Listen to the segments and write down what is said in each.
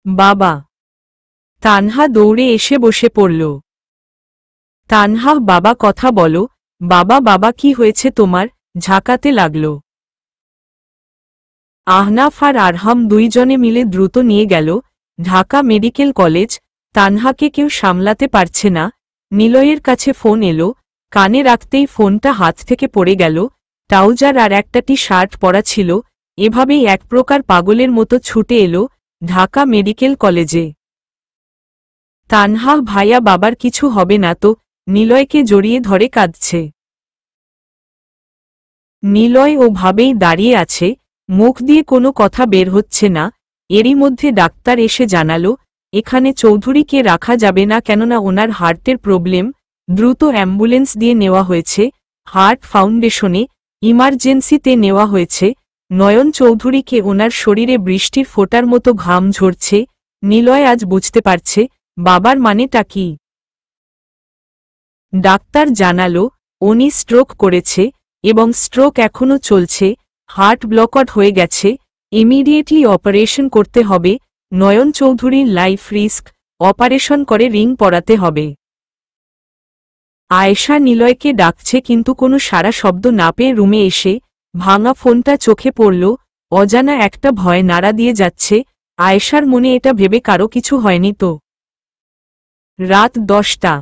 বাবা। তানহা দৌড়ে এসে বসে পড়ল। তানহা, বাবা কথা বলো। বাবা বাবা কি হয়েছে তোমার? ঝাঁকাতে লাগল। আহনাফ আর আরহাম দুইজনে মিলে দ্রুত নিয়ে গেল ঢাকা মেডিকেল কলেজ। তানহাকে কেউ সামলাতে পারছে না। নিলয়ের কাছে ফোন এলো, কানে রাখতেই ফোনটা হাত থেকে পড়ে গেল। ট্রাউজার আর একটা টি শার্ট পরা ছিল। এভাবেই এক প্রকার পাগলের মতো ছুটে এলো ঢাকা মেডিকেল কলেজে। তানহা, ভাইয়া বাবার কিছু হবে না তো? নিলয়কে জড়িয়ে ধরে কাঁদছে। নিলয় ও ভাবেই দাঁড়িয়ে আছে, মুখ দিয়ে কোনো কথা বের হচ্ছে না। এরই মধ্যে ডাক্তার এসে জানালো, এখানে চৌধুরীকে রাখা যাবে না, কেননা ওনার হার্টের প্রবলেম। দ্রুত অ্যাম্বুলেন্স দিয়ে নেওয়া হয়েছে হার্ট ফাউন্ডেশনে। ইমার্জেন্সিতে নেওয়া হয়েছে। নয়ন চৌধুরীকে ওনার শরীরে বৃষ্টির ফোঁটার মতো ঘাম ঝরছে। নিলয় আজ বুঝতে পারছে বাবার মানেটা কি। ডাক্তার জানালো, উনি স্ট্রোক করেছে এবং স্ট্রোক এখনও চলছে। হার্ট ব্লকড হয়ে গেছে। ইমিডিয়েটলি অপারেশন করতে হবে। নয়ন চৌধুরীর লাইফ রিস্ক। অপারেশন করে রিং পরাতে হবে। আয়েশা নিলয়কে ডাকছে কিন্তু কোনো সারা শব্দ না পেয়ে রুমে এসে ভাঙা ফোনটা চোখে পড়ল। অজানা একটা ভয় নাড়া দিয়ে যাচ্ছে আয়েশার মনে, এটা ভেবে কারো কিছু হয়নি তো? রাত 10টা।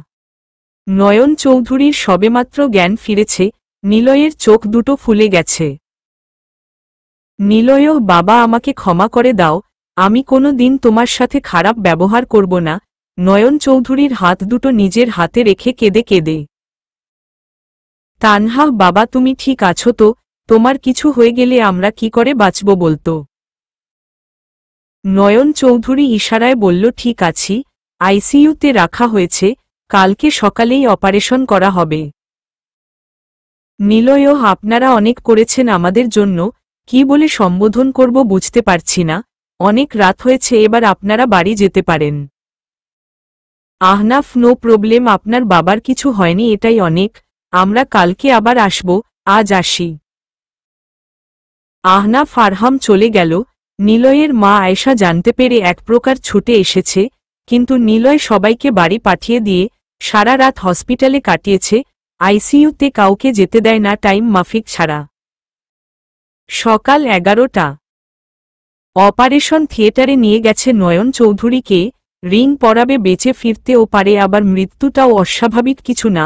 নয়ন চৌধুরীর সবেমাত্র জ্ঞান ফিরেছে। নিলয়ের চোখ দুটো ফুলে গেছে। নিলয়, বাবা আমাকে ক্ষমা করে দাও, আমি কোনো দিন তোমার সাথে খারাপ ব্যবহার করব না। নয়ন চৌধুরীর হাত দুটো নিজের হাতে রেখে কেঁদে কেঁদে। তানহা, বাবা তুমি ঠিক আছো তো? তোমার কিছু হয়ে গেলে আমরা কি করে বাঁচব বলতো? নয়ন চৌধুরী ইশারায় বলল, ঠিক আছি, আইসিইউতে রাখা হয়েছে, কালকে সকালেই অপারেশন করা হবে। নিলয়, আপনারা অনেক করেছেন আমাদের জন্য, কি বলে সম্বোধন করব বুঝতে পারছি না। অনেক রাত হয়েছে, এবার আপনারা বাড়ি যেতে পারেন। আহনাফ, নো প্রবলেম, আপনার বাবার কিছু হয়নি, এটাই অনেক। আমরা কালকে আবার আসব, আজ আসি। আহনাফ আরহাম চলে গেল। নিলয়ের মা আয়েশা জানতে পেরে এক প্রকার ছুটে এসেছে, কিন্তু নিলয় সবাইকে বাড়ি পাঠিয়ে দিয়ে সারা রাত হসপিটালে কাটিয়েছে। আইসিইউতে কাউকে যেতে দেয় না টাইম মাফিক ছাড়া। সকাল 11টা। অপারেশন থিয়েটারে নিয়ে গেছে নয়ন চৌধুরীকে। রিং পরাবে, বেঁচে ফিরতেও পারে, আবার মৃত্যুটাও অস্বাভাবিক কিছু না।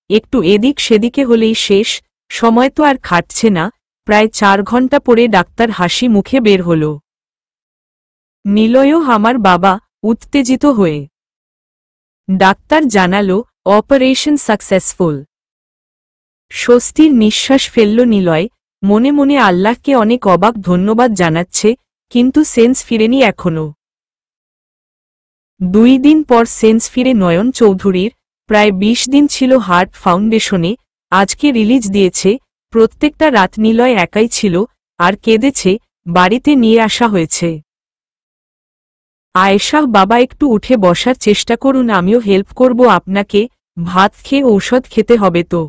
একটু এদিক সেদিকে হলেই শেষ। সময় তো আর খাটছে না। প্রায় 4 ঘন্টা পরে ডাক্তার হাসি মুখে বের হল। নিলয়ও, আমার বাবা, উত্তেজিত হয়ে। ডাক্তার জানালো, অপারেশন সাকসেসফুল। স্বস্তির নিঃশ্বাস ফেলল নিলয়। মনে মনে আল্লাহকে অনেক অবাক ধন্যবাদ জানাচ্ছে, কিন্তু সেন্স ফিরেনি এখনো। 2 দিন পর সেন্স ফিরে নয়ন চৌধুরীর। প্রায় 20 দিন ছিল হার্ট ফাউন্ডেশনে। আজকে রিলিজ দিয়েছে। প্রত্যেকটা রাত নিলয় একাই ছিল আর কেঁদেছে। বাড়িতে নিয়ে আসা হয়েছে। আয়েশা, বাবা একটু উঠে বসার চেষ্টা করুন, আমিও হেল্প করব আপনাকে। ভাত খেয়ে ঔষধ খেতে হবে তো।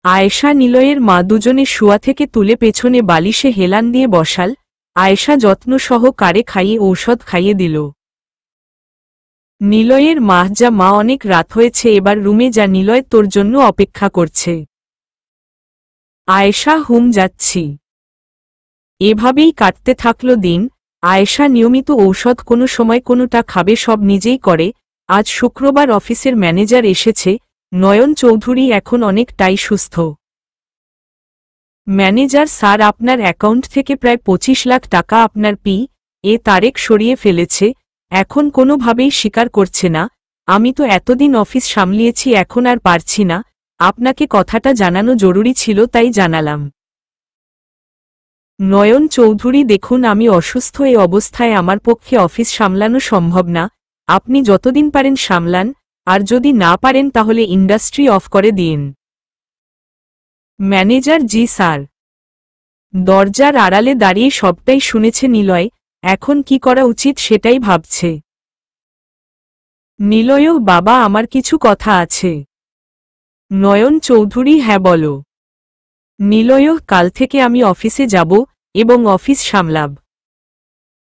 আয়েশা নিলয়ের মা দুজনে শোয়া থেকে তুলে পেছনে বালিশে হেলান দিয়ে বসাল। আয়েশা যত্ন সহকারে খাইয়ে ঔষধ খাইয়ে দিল। নিলয়ের মা, যা মা, অনেক রাত হয়েছে, এবার রুমে যা, নিলয় তোর জন্য অপেক্ষা করছে। আয়েশা, হুম যাচ্ছি। এভাবেই কাটতে থাকল দিন। আয়েশা নিয়মিত ঔষধ, কোনো সময় কোনোটা খাবে, সব নিজেই করে। আজ শুক্রবার অফিসের ম্যানেজার এসেছে। নয়ন চৌধুরী এখন অনেকটাই সুস্থ। ম্যানেজার স্যার, আপনার অ্যাকাউন্ট থেকে প্রায় 25 লাখ টাকা আপনার এ তারেক সরিয়ে ফেলেছে। এখন কোনোভাবেই স্বীকার করছে না। আমি তো এতদিন অফিস সামলিয়েছি, এখন আর পারছি না। আপনাকে কথাটা জানানো জরুরি ছিল, তাই জানালাম। নয়ন চৌধুরী, দেখুন আমি অসুস্থ, এই অবস্থায় আমার পক্ষে অফিস সামলানো সম্ভব না। আপনি যতদিন পারেন সামলান, আর যদি না পারেন তাহলে ইন্ডাস্ট্রি অফ করে দিন। ম্যানেজার, জি স্যার। দরজার আড়ালে দাঁড়িয়ে সবটাই শুনেছে নিলয়। এখন কি করা উচিত সেটাই ভাবছে। নিলয়ও, বাবা আমার কিছু কথা আছে। নয়ন চৌধুরী, হ্যাঁ বলো। নিলয়ও, কাল থেকে আমি অফিসে যাব এবং অফিস সামলাব।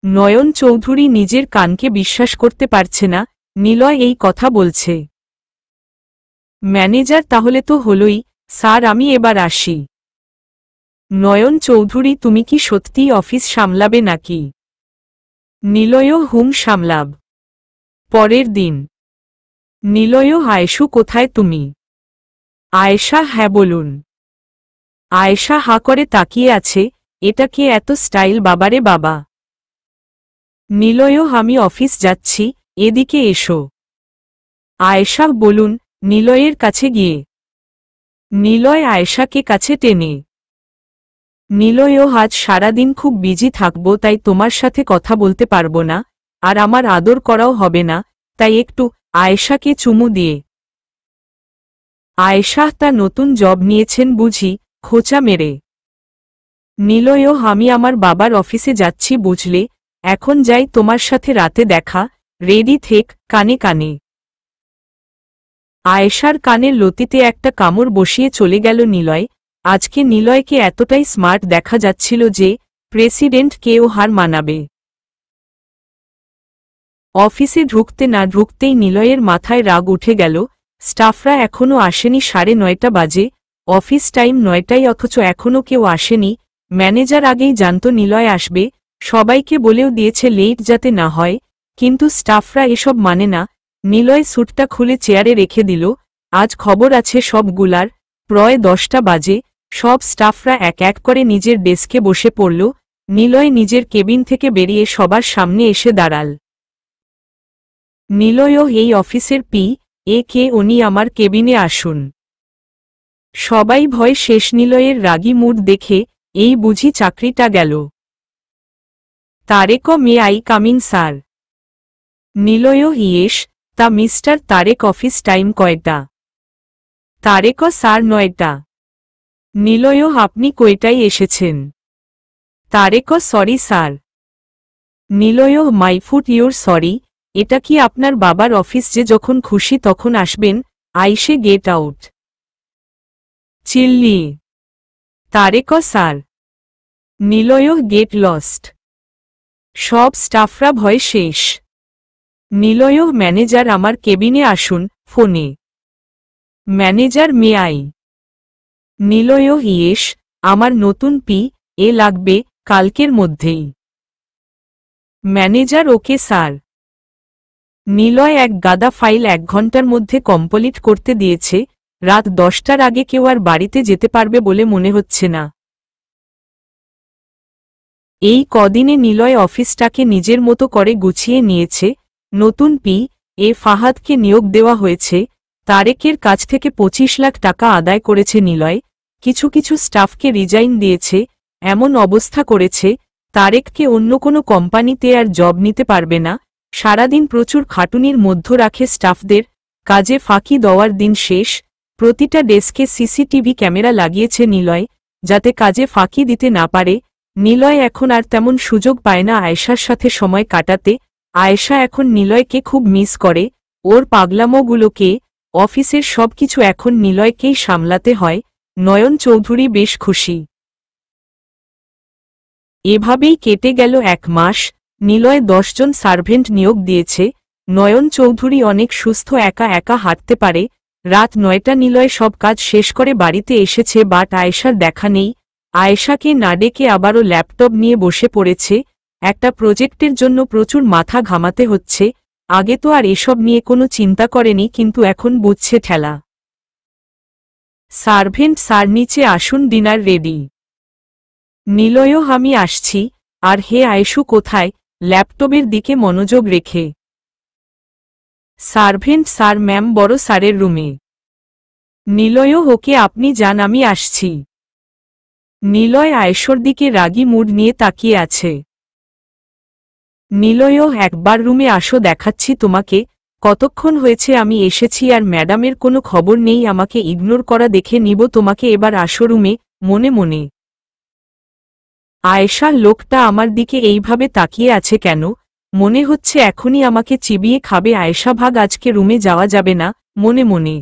নয়ন চৌধুরী নিজের কানকে বিশ্বাস করতে পারছে না, নিলয় এই কথা বলছে। ম্যানেজার তাহলে তো হলোই, স্যার আমি এবার আসি। নয়ন চৌধুরী তুমি কি সত্যিই অফিস সামলাবে নাকি? নিলয়ও হুম সামলাব। পরের দিন। নিলয় আয়েশু কোথায় তুমি? আয়েশা হ্যাঁ বলুন। আয়েশা হা করে তাকিয়ে আছে, এটা কি এত স্টাইল বাবারে বাবা। নিলয় আমি অফিস যাচ্ছি, এদিকে এসো। আয়েশা বলুন, নিলয়ের কাছে গিয়ে। নিলয় আয়েশাকে কাছে টেনে। নিলয়ও আজ সারাদিন খুব বিজি থাকব, তাই তোমার সাথে কথা বলতে পারবো না, আর আমার আদর করাও হবে না, তাই একটু। আয়েশাকে চুমু দিয়ে। আয়েশা তা নতুন জব নিয়েছেন বুঝি, খোঁচা মেরে। নিলয়ও আমি আমার বাবার অফিসে যাচ্ছি বুঝলে, এখন যাই, তোমার সাথে রাতে দেখা, রেডি থেক। কানে কানে। আয়েশার কানের লতিতে একটা কামড় বসিয়ে চলে গেল নিলয়। আজকে নিলয়কে এতটাই স্মার্ট দেখা যাচ্ছিল যে প্রেসিডেন্ট কেও হার মানাবে। অফিসে ঢুকতে না ঢুকতেই নিলয়ের মাথায় রাগ উঠে গেল। স্টাফরা এখনও আসেনি, 9:30 বাজে, অফিস টাইম 9টায়, অথচ এখনও কেউ আসেনি। ম্যানেজার আগেই জানত নিলয় আসবে, সবাইকে বলেও দিয়েছে লেট যাতে না হয়, কিন্তু স্টাফরা এসব মানে না। নিলয় স্যুটটা খুলে চেয়ারে রেখে দিল। আজ খবর আছে সবগুলার। প্রায় 10টা বাজে, সব স্টাফরা এক এক করে নিজের ডেস্কে বসে পড়ল। নিলয় নিজের কেবিন থেকে বেরিয়ে সবার সামনে এসে দাঁড়াল। নিলয়ও এই অফিসের এ কে উনি আমার কেবিনে আসুন। সবাই ভয় শেষ। নিলয়ের রাগী মুড দেখে এই বুঝি চাকরিটা গেল। Tarek may I coming sir? নিলয়ও ইয়েস। তা মিস্টার তারেক অফিস টাইম কয়টা? তারেক স্যার 9টা। নিলয়ও আপনি কয়টায় এসেছেন? Tarek sorry sir. নিলয়ও মাই ফুট ইউর সরি। এটা কি আপনার বাবার অফিস যে যখন খুশি তখন আসবেন? আইসে গেট আউট। চিল্লিয়ে। তারেক স্যার। নিলয়ও গেট লস্ট। সব স্টাফরা ভয় শেষ। নিলয়ও ম্যানেজার আমার কেবিনে আসুন, ফোনে। Manager may I? নিলয়ও ইয়েস। আমার নতুন এ লাগবে, কালকের মধ্যেই। Manager okay sir. নিলয় এক গাদা ফাইল 1 ঘন্টার মধ্যে কমপ্লিট করতে দিয়েছে। রাত 10টার আগে কেউ আর বাড়িতে যেতে পারবে বলে মনে হচ্ছে না। এই কদিনে নিলয় অফিসটাকে নিজের মতো করে গুছিয়ে নিয়েছে। নতুন এ ফাহাদকে নিয়োগ দেওয়া হয়েছে। তারেকের কাছ থেকে 25 লাখ টাকা আদায় করেছে নিলয়। কিছু কিছু স্টাফকে রিজাইন দিয়েছে। এমন অবস্থা করেছে তারেককে অন্য কোনো কোম্পানিতে আর জব নিতে পারবে না। সারাদিন প্রচুর খাটুনির মধ্য রাখে স্টাফদের। কাজে ফাঁকি দেওয়ার দিন শেষ। প্রতিটা ডেস্কে সিসিটিভি ক্যামেরা লাগিয়েছে নিলয়, যাতে কাজে ফাঁকি দিতে না পারে। নিলয় এখন আর তেমন সুযোগ পায় না আয়েশার সাথে সময় কাটাতে। আয়েশা এখন নিলয়কে খুব মিস করে। ওর পাগলামোগুলোকে, অফিসের সবকিছু এখন নিলয়কেই সামলাতে হয়। নয়ন চৌধুরী বেশ খুশি। এভাবেই কেটে গেল 1 মাস। নিলয় 10 জন সার্ভেন্ট নিয়োগ দিয়েছে। নয়ন চৌধুরী অনেক সুস্থ, একা একা হাঁটতে পারে। রাত 9টা নিলয় সব কাজ শেষ করে বাড়িতে এসেছে, বাট আয়েশার দেখা নেই। আয়েশাকে না ডেকে আবারও ল্যাপটপ নিয়ে বসে পড়েছে। একটা প্রজেক্টের জন্য প্রচুর মাথা ঘামাতে হচ্ছে। আগে তো আর এসব নিয়ে কোনো চিন্তা করেনি, কিন্তু এখন বুঝছে ঠেলা। সার্ভেন্ট স্যার নিচে আসুন, ডিনার রেডি। নিলয়ও আমি আসছি। আর হে আয়েশু কোথায়? ল্যাপটপের দিকে মনোযোগ রেখে। সার্ভেন্ট স্যার ম্যাম বড় স্যারের রুমে। নিলয়ও ওকে আপনি যান, আমি আসছি। নিলয় আয়েশর দিকে রাগী মুড নিয়ে তাকিয়ে আছে। নিলয়ও একবার রুমে আসো, দেখাচ্ছি তোমাকে। কতক্ষণ হয়েছে আমি এসেছি আর ম্যাডামের কোনো খবর নেই, আমাকে ইগনোর করা দেখে নিব তোমাকে, এবার আসো রুমে। মনে মনে। আয়েশা, লোকটা আমার দিকে এইভাবে তাকিয়ে আছে কেন? মনে হচ্ছে এখনই আমাকে চিবিয়ে খাবে। আয়েশা ভাগ, আজকে রুমে যাওয়া যাবে না। মনে মনে।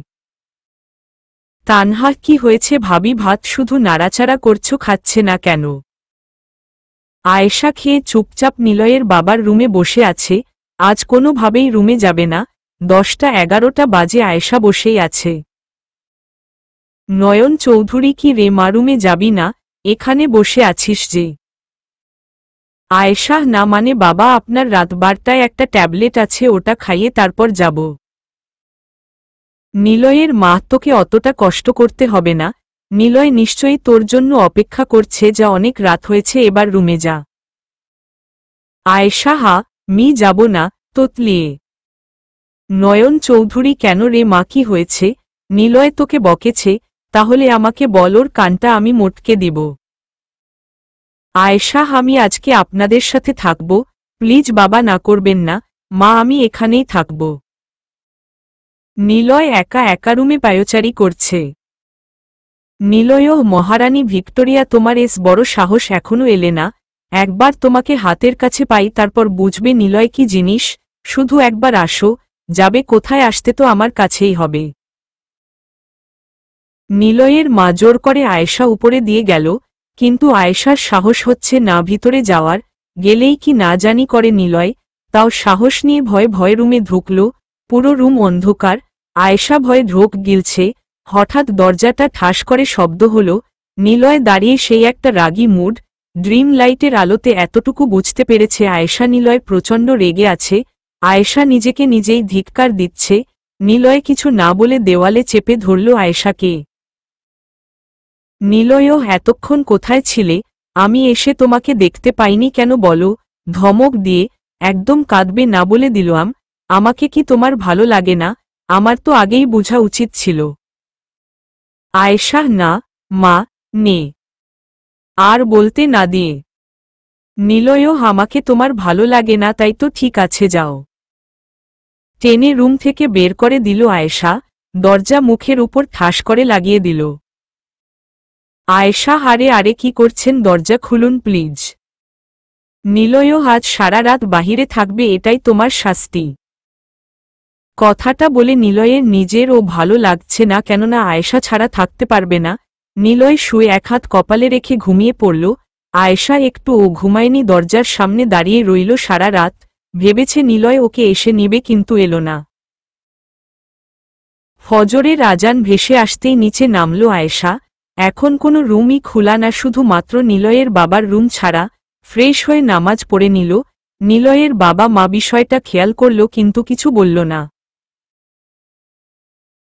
তানহা, কি হয়েছে ভাবি? ভাত শুধু নাড়াচাড়া করছো, খাচ্ছে না কেন? আয়েশা খেয়ে চুপচাপ নিলয়ের বাবার রুমে বসে আছে। আজ কোনোভাবেই রুমে যাবে না। 10টা-11টা বাজে আয়েশা বসেই আছে। নয়ন চৌধুরী, কি রে মা, রুমে যাবি না? এখানে বসে আছিস যে? আয়েশা, না মানে বাবা, আপনার রাত 12টায় একটা ট্যাবলেট আছে, ওটা খাইয়ে তারপর যাব। নিলয়ের মা, তোকে অতটা কষ্ট করতে হবে না। নিলয় নিশ্চয়ই তোর জন্য অপেক্ষা করছে, যা অনেক রাত হয়েছে, এবার রুমে যা। আয়েশা, হা মি যাব না, তোতলিয়ে। নয়ন চৌধুরী, কেন রে মা, কি হয়েছে? নিলয় তোকে বকেছে? তাহলে আমাকে বল, ওর কানটা আমি মোটকে দিব। আয়েশা, আমি আজকে আপনাদের সাথে থাকব। প্লিজ বাবা, না করবেন না। মা, আমি এখানেই থাকব। নিলয় একা একা রুমে পায়চারি করছে। নিলয়, মহারানী ভিক্টোরিয়া, তোমার এস বড় সাহস, এখনো এলে না? একবার তোমাকে হাতের কাছে পাই, তারপর বুঝবে নিলয় কি জিনিস। শুধু একবার আসো। যাবে কোথায়? আসতে তো আমার কাছেই হবে। নিলয়ের মা জোর করে আয়েশা উপরে দিয়ে গেল, কিন্তু আয়েশার সাহস হচ্ছে না ভিতরে যাওয়ার। গেলেই কি না জানি করে নিলয়, তাও সাহস নিয়ে ভয়ে ভয়ে রুমে ঢুকল। পুরো রুম অন্ধকার। আয়েশা ভয়ে ঢোক গিলছে। হঠাৎ দরজাটা ঠাস করে শব্দ হল। নিলয় দাঁড়িয়ে সেই একটা রাগী মুড। ড্রিম লাইটের আলোতে এতটুকু বুঝতে পেরেছে আয়েশা নিলয় প্রচণ্ড রেগে আছে। আয়েশা নিজেকে নিজেই ধিক্কার দিচ্ছে। নিলয় কিছু না বলে দেওয়ালে চেপে ধরল আয়েশাকে। নিলয়, এতক্ষণ কোথায় ছিলে? আমি এসে তোমাকে দেখতে পাইনি কেন বলো? ধমক দিয়ে। একদম কাঁদবে না বলে দিলাম। আমাকে কি তোমার ভালো লাগে না? আমার তো আগেই বোঝা উচিত ছিল। আয়েশা, না মা, নে। আর বলতে না দিয়ে। নিলয়, আমাকে তোমার ভালো লাগে না, তাই তো ঠিক আছে, যাও। টেনে রুম থেকে বের করে দিল আয়েশা। দরজা মুখের উপর ঠাস করে লাগিয়ে দিল। আয়েশা, আরে আরে কি করছেন? দরজা খুলুন প্লিজ। নিলয়, আজ সারা রাত বাহিরে থাকবে, এটাই তোমার শাস্তি। কথাটা বলে নিলয়ের নিজের ও ভালো লাগছে না, কেননা আয়েশা ছাড়া থাকতে পারবে না। নিলয় শুয়ে এক হাত কপালে রেখে ঘুমিয়ে পড়ল। আয়েশা একটুও ঘুমায়নি, দরজার সামনে দাঁড়িয়ে রইল সারা রাত। ভেবেছে নিলয় ওকে এসে নিবে, কিন্তু এলো না। ফজরের আজান ভেসে আসতেই নিচে নামল আয়েশা। এখন কোনো রুমই খোলা না, শুধুমাত্র নিলয়ের বাবার রুম ছাড়া। ফ্রেশ হয়ে নামাজ পড়ে নিল। নিলয়ের বাবা মা বিষয়টা খেয়াল করল, কিন্তু কিছু বলল না।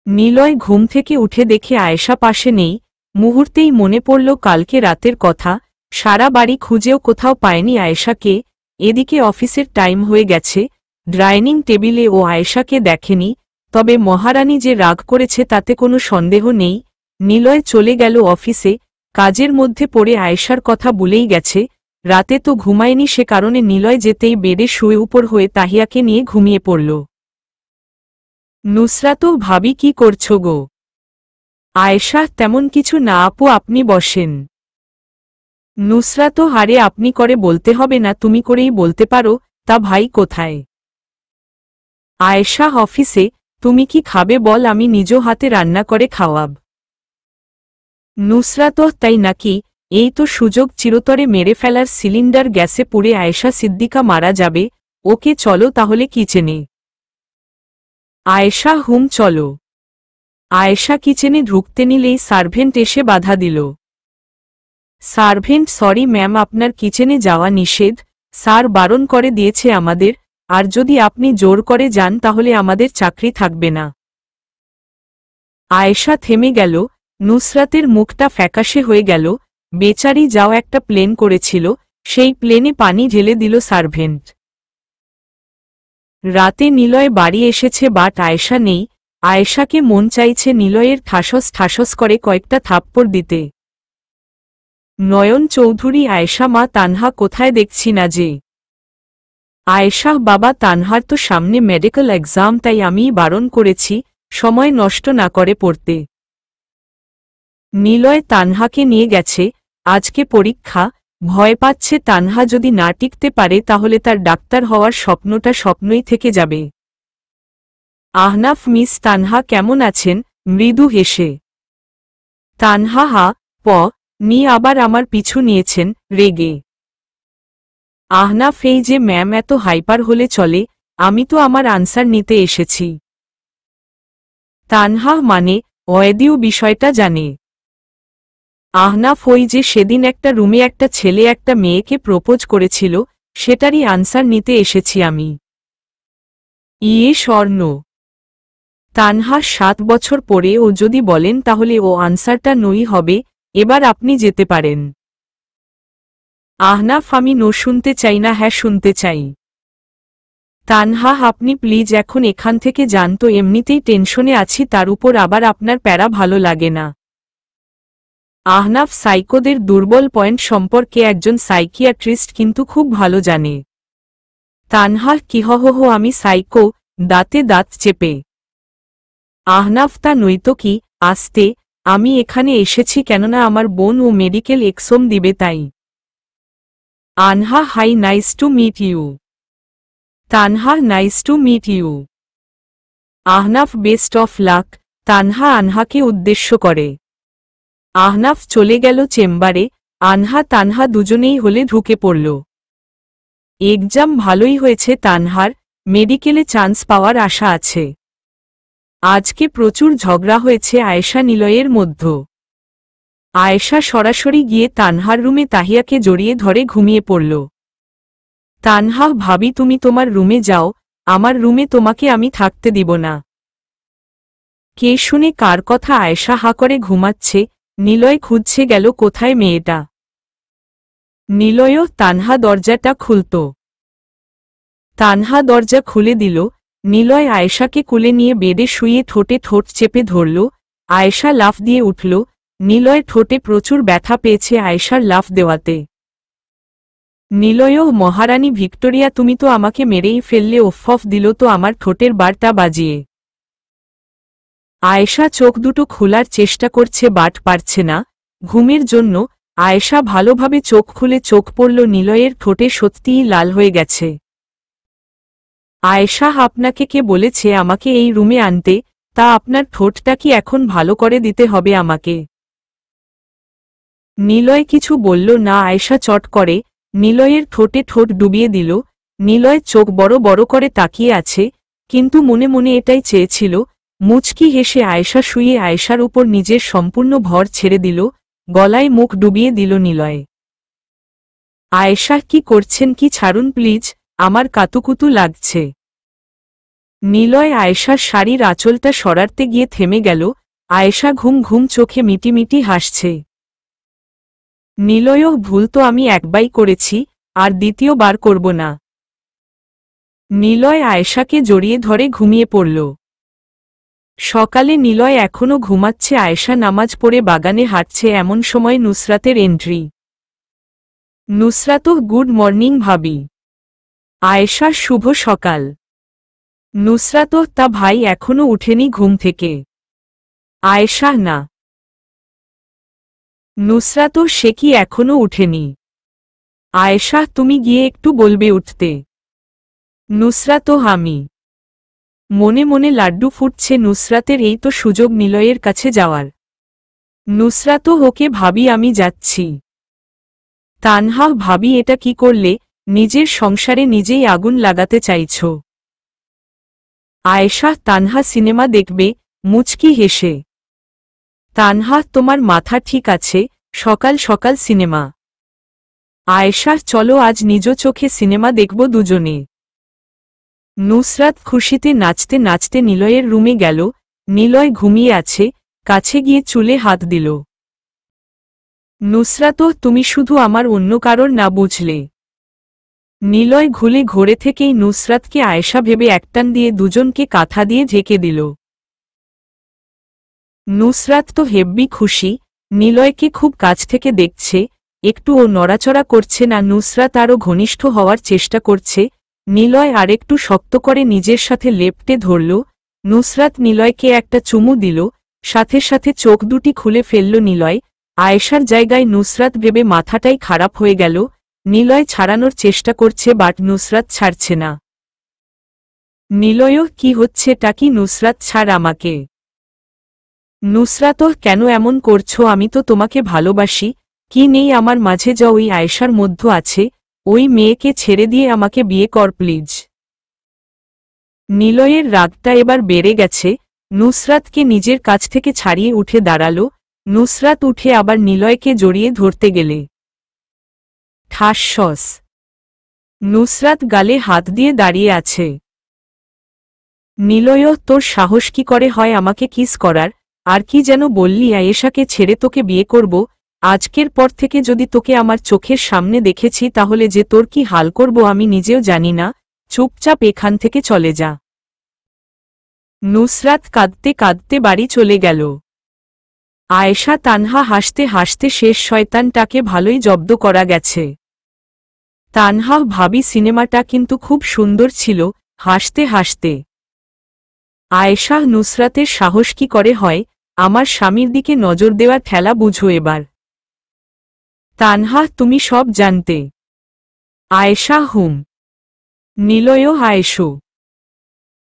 নিলয় ঘুম থেকে উঠে দেখে আয়েশা পাশে নেই। মুহূর্তেই মনে পড়ল কালকে রাতের কথা। সারা বাড়ি খুঁজেও কোথাও পায়নি আয়েশাকে। এদিকে অফিসের টাইম হয়ে গেছে। ডাইনিং টেবিলে ও আয়েশাকে দেখেনি। তবে মহারানী যে রাগ করেছে তাতে কোনো সন্দেহ নেই। নিলয় চলে গেল অফিসে। কাজের মধ্যে পড়ে আয়েশার কথা ভুলেই গেছে। রাতে তো ঘুমায়নি, সে কারণে নিলয় যেতেই বেডে শুয়ে উপর হয়ে তাহিয়াকে নিয়ে ঘুমিয়ে পড়ল। নুসরাত, ভাবি কি করছো গো? আয়েশা, তেমন কিছু না আপু, আপনি বসেন। নুসরাত, হারে আপনি করে বলতে হবে না, তুমি করেই বলতে পারো। তা ভাই কোথায়? আয়েশা, অফিসে। তুমি কি খাবে বল, আমি নিজ হাতে রান্না করে খাওয়াব। নুসরাত, তাই নাকি? এই তো সুযোগ, চিরতরে মেরে ফেলার। সিলিন্ডার গ্যাসে পুড়ে আয়েশা সিদ্দিকা মারা যাবে। ওকে চলো তাহলে কিচেনে। আয়েশা, হুম চলো। আয়েশা কিচেনে ঢুকতে নিলেই সার্ভেন্ট এসে বাধা দিল। সার্ভেন্ট, সরি ম্যাম, আপনার কিচেনে যাওয়া নিষেধ। স্যার বারণ করে দিয়েছে আমাদের। আর যদি আপনি জোর করে যান তাহলে আমাদের চাকরি থাকবে না। আয়েশা থেমে গেল। নুসরাতের মুখটা ফ্যাকাশে হয়ে গেল। বেচারি যাও একটা প্লেন করেছিল, সেই প্লেনে পানি ঢেলে দিল সার্ভেন্ট। রাতে নিলয় বাড়ি এসেছে, বাট আয়েশা নেই। আয়েশাকে মন চাইছে নিলয়ের ঠাসস ঠাসস করে কয়েকটা থাপ্পড় দিতে। নয়ন চৌধুরী, আয়েশা, মা তানহা কোথায়? দেখছি না যে। আয়েশা, বাবা তানহার তো সামনে মেডিকেল এক্সাম, তাই আমিই বারণ করেছি সময় নষ্ট না করে পড়তে। নিলয় তানহাকে নিয়ে গেছে। আজকে পরীক্ষা। ভয় পাচ্ছে তানহা যদি না টিকতে পারে তাহলে তার ডাক্তার হওয়ার স্বপ্নটা স্বপ্নই থেকে যাবে। আহনাফ, মিস তানহা কেমন আছেন? মৃদু হেসে। তানহা, হা প নি আবার আমার পিছু নিয়েছেন রেগে। আহনাফ, এই যে ম্যাম এত হাইপার হলে চলে, আমি তো আমার আনসার নিতে এসেছি। তানহা, মানে ওয়েদিও বিষয়টা জানে? আহনাফ, ওই যে সেদিন একটা রুমে একটা ছেলে একটা মেয়েকে প্রপোজ করেছিল, সেটারই আনসার নিতে এসেছি আমি। ইয়ে স্বর্ণ। তানহা, 7 বছর পরে ও যদি বলেন তাহলে ও আনসারটা নই হবে। এবার আপনি যেতে পারেন। আহনাফ, আমি নো শুনতে চাই না, হ্যাঁ শুনতে চাই। তানহা, আপনি প্লিজ এখন এখান থেকে যান তো, এমনিতেই টেনশনে আছি, তার উপর আবার আপনার প্যারা ভালো লাগে না। আহনাফ সাইকোদের দুর্বল পয়েন্ট সম্পর্কে একজন সাইকিয়াট্রিস্ট কিন্তু খুব ভালো জানে। তানহা, কি হো, আমি সাইকো? দাঁতে দাঁত চেপে। আহনাফ, তা নয়তো কি? আস্তে, আমি এখানে এসেছি কেননা আমার বোন ও মেডিকেল এক্সাম দিবে তাই। Anha, hi, nice to meet you. Tanha, nice to meet you. Ahnaf, best of luck. Tanha আনহাকে উদ্দেশ্য করে। আহনাফ চলে গেল চেম্বারে। আনহা তানহা দুজনেই হলে ঢুকে পড়ল। এক্সাম ভালোই হয়েছে তানহার, মেডিকেলে চান্স পাওয়ার আশা আছে। আজকে প্রচুর ঝগড়া হয়েছে আয়েশা নিলয়ের মধ্যে। আয়েশা সরাসরি গিয়ে তানহার রুমে তাহিয়াকে জড়িয়ে ধরে ঘুমিয়ে পড়ল। তানহা, ভাবি তুমি তোমার রুমে যাও, আমার রুমে তোমাকে আমি থাকতে দিব না। কে শুনে কার কথা? আয়েশা হা করে ঘুমাচ্ছে। নিলয় খুঁজছে গেল কোথায় মেয়েটা। নিলয়ও তানহা দরজাটা খুলত। তানহা দরজা খুলে দিল। নিলয় আয়েশাকে কুলে নিয়ে বেডে শুয়ে ঠোঁটে ঠোঁট চেপে ধরল। আয়েশা লাফ দিয়ে উঠল। নিলয় ঠোঁটে প্রচুর ব্যথা পেয়েছে আয়েশার লাফ দেওয়াতে। নিলয়ও, মহারানী ভিক্টোরিয়া, তুমি তো আমাকে মেরেই ফেললে, ওফ দিল তো আমার ঠোঁটের বারটা বাজিয়ে। আয়েশা চোখ দুটো খোলার চেষ্টা করছে বাট পারছে না। ঘুমের জন্য আয়েশা ভালোভাবে চোখ খুলে চোখ পড়ল নিলয়ের ঠোঁটে সত্যিই লাল হয়ে গেছে। আয়েশা, আপনাকে কে বলেছে আমাকে এই রুমে আনতে? তা আপনার ঠোঁটটা কি এখন ভালো করে দিতে হবে আমাকে? নিলয় কিছু বলল না। আয়েশা চট করে নিলয়ের ঠোঁটে ঠোঁট ডুবিয়ে দিল। নিলয় চোখ বড় বড় করে তাকিয়ে আছে, কিন্তু মনে মনে এটাই চেয়েছিল। মুচকি হেসে আয়েশা শুয়ে আয়েশার উপর নিজের সম্পূর্ণ ভর ছেড়ে দিল, গলায় মুখ ডুবিয়ে দিল নিলয়। আয়েশা, কি করছেন? কি ছাড়ুন প্লিজ, আমার কাতুকুতু লাগছে। নিলয় আয়েশার শাড়ির আঁচলটা সরাতে গিয়ে থেমে গেল। আয়েশা ঘুম ঘুম চোখে মিটিমিটি হাসছে। নিলয়ও, ভুল তো আমি একবারই করেছি, আর দ্বিতীয়বার করব না। নিলয় আয়েশাকে জড়িয়ে ধরে ঘুমিয়ে পড়ল। সকালে নিলয় এখনও ঘুমাচ্ছে। আয়েশা নামাজ পড়ে বাগানে হাঁটছে, এমন সময় নুসরাতের এন্ট্রি। নুসরাত, গুড মর্নিং ভাবি। আয়েশা, শুভ সকাল। নুসরাত, তা ভাই এখনও উঠেনি ঘুম থেকে? আয়েশা, না। নুসরাত, সে কি এখনও উঠেনি? আয়েশা, তুমি গিয়ে একটু বলবে উঠতে। নুসরাত, আমি। মনে মনে লাড্ডু ফুটছে নুসরাতের, এই তো সুযোগ নিলয়ের কাছে যাওয়ার। নুসরাত, ওকে ভাবি, আমি যাচ্ছি। তানহা, ভাবি এটা কি করলে? নিজের সংসারে নিজেই আগুন লাগাতে চাইছ। আয়েশা, তানহা সিনেমা দেখবে, মুচকি হেসে। তানহা, তোমার মাথা ঠিক আছে? সকাল সকাল সিনেমা? আয়েশা, চলো আজ নিজ চোখে সিনেমা দেখব দুজনে। নুসরাত খুশিতে নাচতে নাচতে নিলয়ের রুমে গেল। নিলয় ঘুমিয়ে আছে, কাছে গিয়ে চুলে হাত দিল। নুসরাত, তুমি শুধু আমার, অন্য কারোর না, বুঝলে? নিলয় ঘুলে ঘোরে থেকেই নুসরাতকে আয়েশা ভেবে একটান দিয়ে দুজনকে কাঁথা দিয়ে ঢেকে দিল। নুসরাত তো হেব্বি খুশি, নিলয়কে খুব কাছ থেকে দেখছে, একটুও নড়াচড়া করছে না। নুসরাত আরও ঘনিষ্ঠ হওয়ার চেষ্টা করছে। নিলয় আরেকটু শক্ত করে নিজের সাথে লেপটে ধরল। নুসরাত নিলয়কে একটা চুমু দিল, সাথে সাথে চোখ দুটি খুলে ফেলল নিলয়। আয়েশার জায়গায় নুসরাত ভেবে মাথাটাই খারাপ হয়ে গেল। নিলয় ছাড়ানোর চেষ্টা করছে বাট নুসরাত ছাড়ছে না। নিলয়ও, কি হচ্ছে টা কি? নুসরাত, ছাড় আমাকে। নুসরাত, কেন এমন করছো? আমি তো তোমাকে ভালোবাসি। কি নেই আমার মাঝে যা ওই আয়েশার মধ্য আছে? ওই মেয়েকে ছেড়ে দিয়ে আমাকে বিয়ে কর প্লিজ। নিলয়ের রাগটা এবার বেড়ে গেছে। নুসরাতকে নিজের কাছ থেকে ছাড়িয়ে উঠে দাঁড়াল। নুসরাত উঠে আবার নিলয়কে জড়িয়ে ধরতে গেলে ঠাসস। নুসরাত গালে হাত দিয়ে দাঁড়িয়ে আছে। নিলয়, তোর সাহস কি করে হয় আমাকে কিস করার? আর কি যেন বললি, আয়েশাকে ছেড়ে তোকে বিয়ে করব? আজকের পর থেকে যদি তোকে আমার চোখের সামনে দেখেছি তাহলে যে তোর কি হাল করব আমি নিজেও জানি না। চুপচাপ এখান থেকে চলে যা। নুসরাত কাঁদতে কাঁদতে বাড়ি চলে গেল। আয়েশা তানহা হাসতে হাসতে শেষ শয়তানটাকে ভালোই জব্দ করা গেছে। তানহা ভাবি সিনেমাটা কিন্তু খুব সুন্দর ছিল। হাসতে হাসতে আয়েশা, নুসরাতের সাহস কি করে হয় আমার স্বামীর দিকে নজর দেওয়ার ঠেলা বুঝো এবার। তানহা, তুমি সব জানতে? আয়েশা, হুম। নিলয়ও আয়েশো।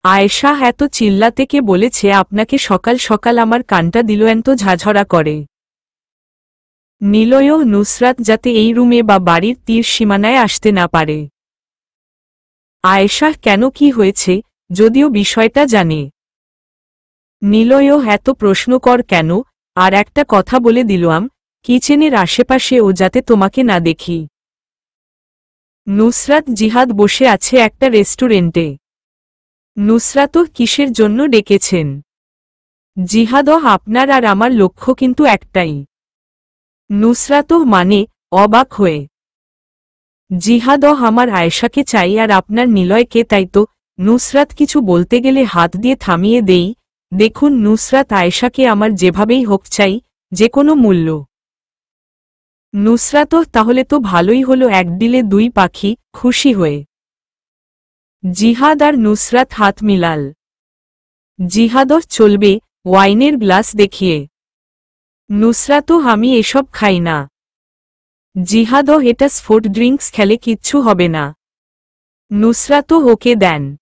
আয়েশা, এত চিল্লাতে কে বলেছে আপনাকে? সকাল সকাল আমার কানটা দিল এত ঝাঝরা করে। নিলয়ও, নুসরাত যাতে এই রুমে বা বাড়ির তীর সীমানায় আসতে না পারে। আয়েশা, কেন, কি হয়েছে? যদিও বিষয়টা জানে। নিলয়ও, এত প্রশ্ন কর কেন? আর একটা কথা বলে দিলাম, কিচেনের আশেপাশে ও যাতে তোমাকে না দেখি। নুসরাত, জিহাদ বসে আছে একটা রেস্টুরেন্টে। নুসরাতও, কিসের জন্য ডেকেছেন? জিহাদও, আপনার আর আমার লক্ষ্য কিন্তু একটাই। নুসরাতও, মানে? অবাক হয়ে জিহাদও, আমার আয়েশাকে চাই আর আপনার নিলয়কে, তাই তো? নুসরাত কিছু বলতে গেলে হাত দিয়ে থামিয়ে দেই। দেখুন নুসরাত, আয়েশাকে আমার যেভাবেই হোক চাই, যে কোনো মূল্য। নুসরাতও, তাহলে তো ভালোই হলো, এক ডিলে দুই পাখি। খুশি হয়ে জিহাদ আর নুসরাত হাত মিলাল। জিহাদও, চলবে, ওয়াইনের গ্লাস দেখিয়ে। নুসরাতও, আমি এসব খাই না। জিহাদও, এটা স্পোর্ট ড্রিঙ্কস, খেলে কিচ্ছু হবে না। নুসরাতও ওকে দেন।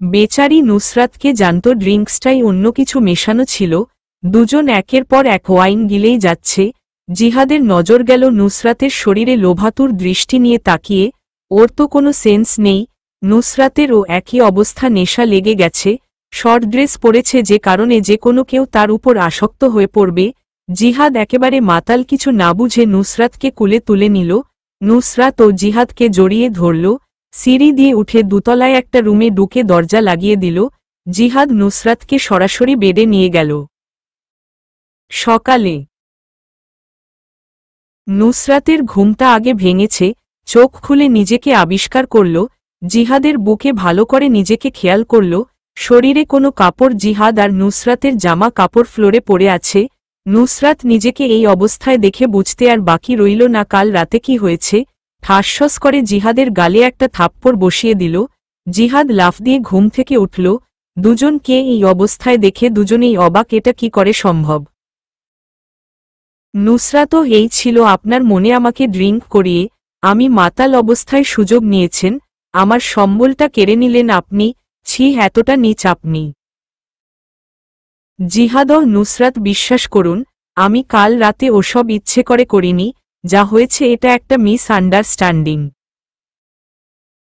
বেচারি নুসরাতকে জানত ড্রিঙ্কসটাই অন্য কিছু মেশানো ছিল। দুজন একের পর এক ওয়াইন গিলেই যাচ্ছে। জিহাদের নজর গেল নুসরাতের শরীরে লোভাতুর দৃষ্টি নিয়ে তাকিয়ে। ওর তো কোনো সেন্স নেই। নুসরাতেরও একই অবস্থা, নেশা লেগে গেছে। শর্ট ড্রেস পরেছে যে কারণে যে কোনো কেউ তার উপর আসক্ত হয়ে পড়বে। জিহাদ একেবারে মাতাল, কিছু না বুঝে নুসরাতকে কুলে তুলে নিল। নুসরাত ও জিহাদকে জড়িয়ে ধরল। সিঁড়ি দিয়ে উঠে দুতলায় একটা রুমে ঢুকে দরজা লাগিয়ে দিল। জিহাদ নুসরাতকে সরাসরি বেডে নিয়ে গেল। সকালে নুসরাতের ঘুমটা আগে ভেঙেছে। চোখ খুলে নিজেকে আবিষ্কার করল। জিহাদের বুকে ভালো করে নিজেকে খেয়াল করল। শরীরে কোনো কাপড়, জিহাদ আর নুসরাতের জামা কাপড় ফ্লোরে পড়ে আছে। নুসরাত নিজেকে এই অবস্থায় দেখে বুঝতে আর বাকি রইল না কাল রাতে কি হয়েছে। ঠাসস করে জিহাদের গালে একটা থাপ্পড় বসিয়ে দিল। জিহাদ লাফ দিয়ে ঘুম থেকে উঠল। দুজনকে এই অবস্থায় দেখে দুজনেই অবাক, এটা কি করে সম্ভব? নুসরাতও, এই ছিল আপনার মনে আমাকে ড্রিঙ্ক করিয়ে? আমি মাতাল অবস্থায় সুযোগ নিয়েছেন, আমার সম্বলটা কেড়ে নিলেন আপনি। ছি, এতটা নীচ আপনি? জিহাদও, নুসরাত, বিশ্বাস করুন, আমি কাল রাতে ওসব ইচ্ছে করে করিনি। যা হয়েছে এটা একটা মিস আন্ডারস্ট্যান্ডিং।